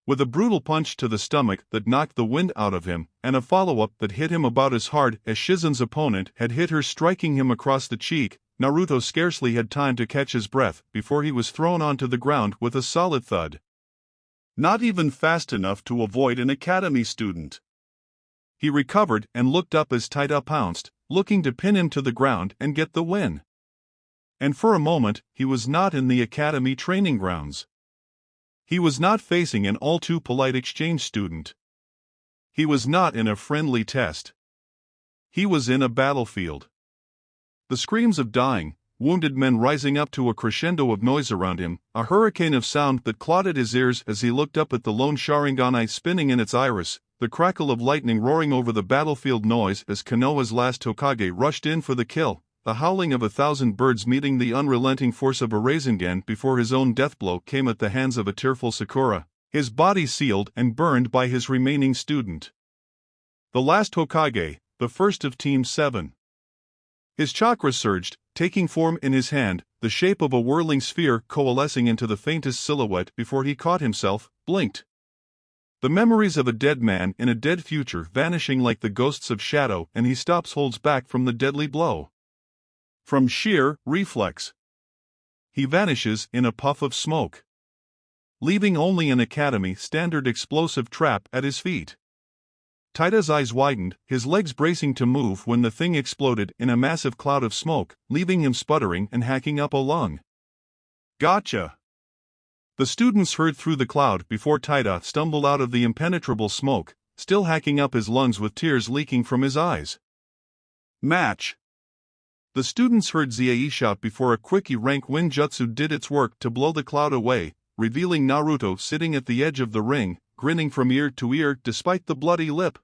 With a brutal punch to the stomach that knocked the wind out of him, and a follow-up that hit him about as hard as Shizen's opponent had hit her, striking him across the cheek, Naruto scarcely had time to catch his breath before he was thrown onto the ground with a solid thud. Not even fast enough to avoid an academy student. He recovered and looked up as Taita pounced, looking to pin him to the ground and get the win. And for a moment, he was not in the academy training grounds. He was not facing an all-too-polite exchange student. He was not in a friendly test. He was in a battlefield. The screams of dying, wounded men rising up to a crescendo of noise around him, a hurricane of sound that clotted his ears as he looked up at the lone Sharingan spinning in its iris, the crackle of lightning roaring over the battlefield noise as Konoha's last Hokage rushed in for the kill, the howling of 1,000 birds meeting the unrelenting force of a Rasengan before his own deathblow came at the hands of a tearful Sakura, his body sealed and burned by his remaining student. The last Hokage, the first of Team 7. His chakra surged, taking form in his hand, the shape of a whirling sphere coalescing into the faintest silhouette before he caught himself, blinked. The memories of a dead man in a dead future vanishing like the ghosts of shadow, and he holds back from the deadly blow. From sheer reflex, he vanishes in a puff of smoke, leaving only an academy standard explosive trap at his feet. Taita's eyes widened, his legs bracing to move when the thing exploded in a massive cloud of smoke, leaving him sputtering and hacking up a lung. Gotcha! The students heard through the cloud before Taita stumbled out of the impenetrable smoke, still hacking up his lungs with tears leaking from his eyes. Match! The students heard Ziei shout before a quickie rank wind jutsu did its work to blow the cloud away, revealing Naruto sitting at the edge of the ring, grinning from ear to ear despite the bloody lip.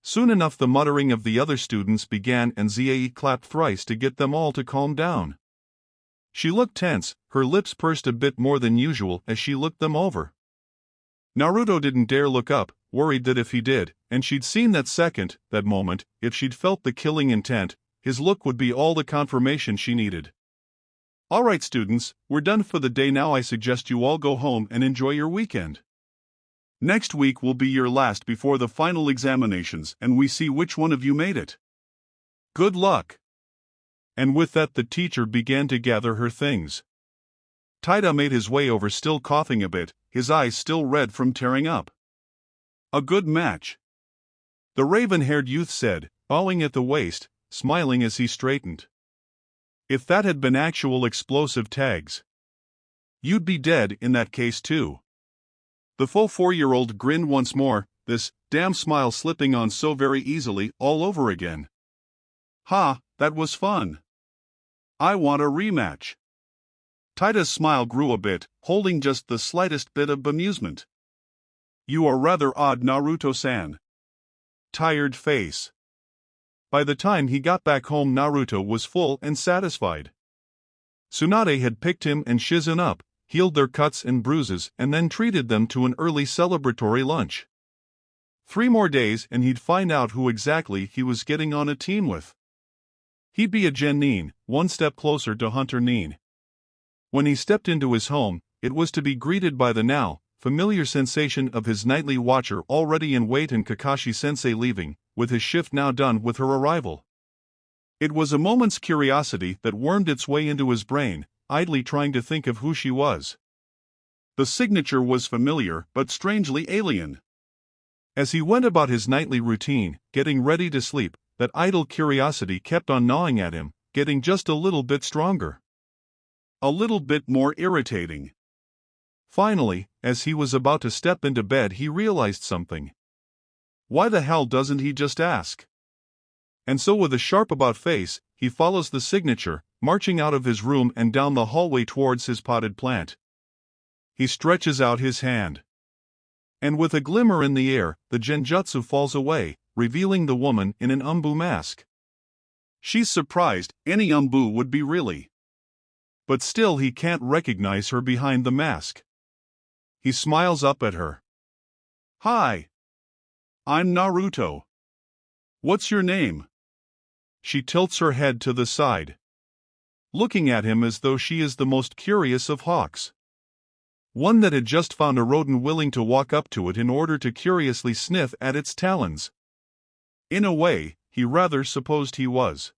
Soon enough the muttering of the other students began and Ziei clapped thrice to get them all to calm down. She looked tense, her lips pursed a bit more than usual as she looked them over. Naruto didn't dare look up, worried that if he did, and she'd seen that second, that moment, if she'd felt the killing intent, his look would be all the confirmation she needed. Alright students, we're done for the day now. I suggest you all go home and enjoy your weekend. Next week will be your last before the final examinations and we see which one of you made it. Good luck! And with that the teacher began to gather her things. Taita made his way over, still coughing a bit, his eyes still red from tearing up. A good match, the raven-haired youth said, bowing at the waist, smiling as he straightened. If that had been actual explosive tags, you'd be dead in that case too. The full 4-year-old grinned once more, this damn smile slipping on so very easily all over again. Ha, that was fun. I want a rematch. Taita's smile grew a bit, holding just the slightest bit of bemusement. You are rather odd, Naruto-san. Tired face. By the time he got back home Naruto was full and satisfied. Tsunade had picked him and Shizen up, healed their cuts and bruises and then treated them to an early celebratory lunch. 3 more days and he'd find out who exactly he was getting on a team with. He'd be a Genin, one step closer to Hunter Nin. When he stepped into his home, it was to be greeted by the now familiar sensation of his nightly watcher already in wait and Kakashi-sensei leaving, with his shift now done with her arrival. It was a moment's curiosity that wormed its way into his brain, idly trying to think of who she was. The signature was familiar but strangely alien. As he went about his nightly routine, getting ready to sleep, that idle curiosity kept on gnawing at him, getting just a little bit stronger. A little bit more irritating. Finally, as he was about to step into bed he realized something. Why the hell doesn't he just ask? And so with a sharp about face, he follows the signature, marching out of his room and down the hallway towards his potted plant. He stretches out his hand. And with a glimmer in the air, the genjutsu falls away, revealing the woman in an umbu mask. She's surprised, any umbu would be really. But still he can't recognize her behind the mask. He smiles up at her. Hi. I'm Naruto. What's your name? She tilts her head to the side, looking at him as though she is the most curious of hawks. One that had just found a rodent willing to walk up to it in order to curiously sniff at its talons. In a way, he rather supposed he was.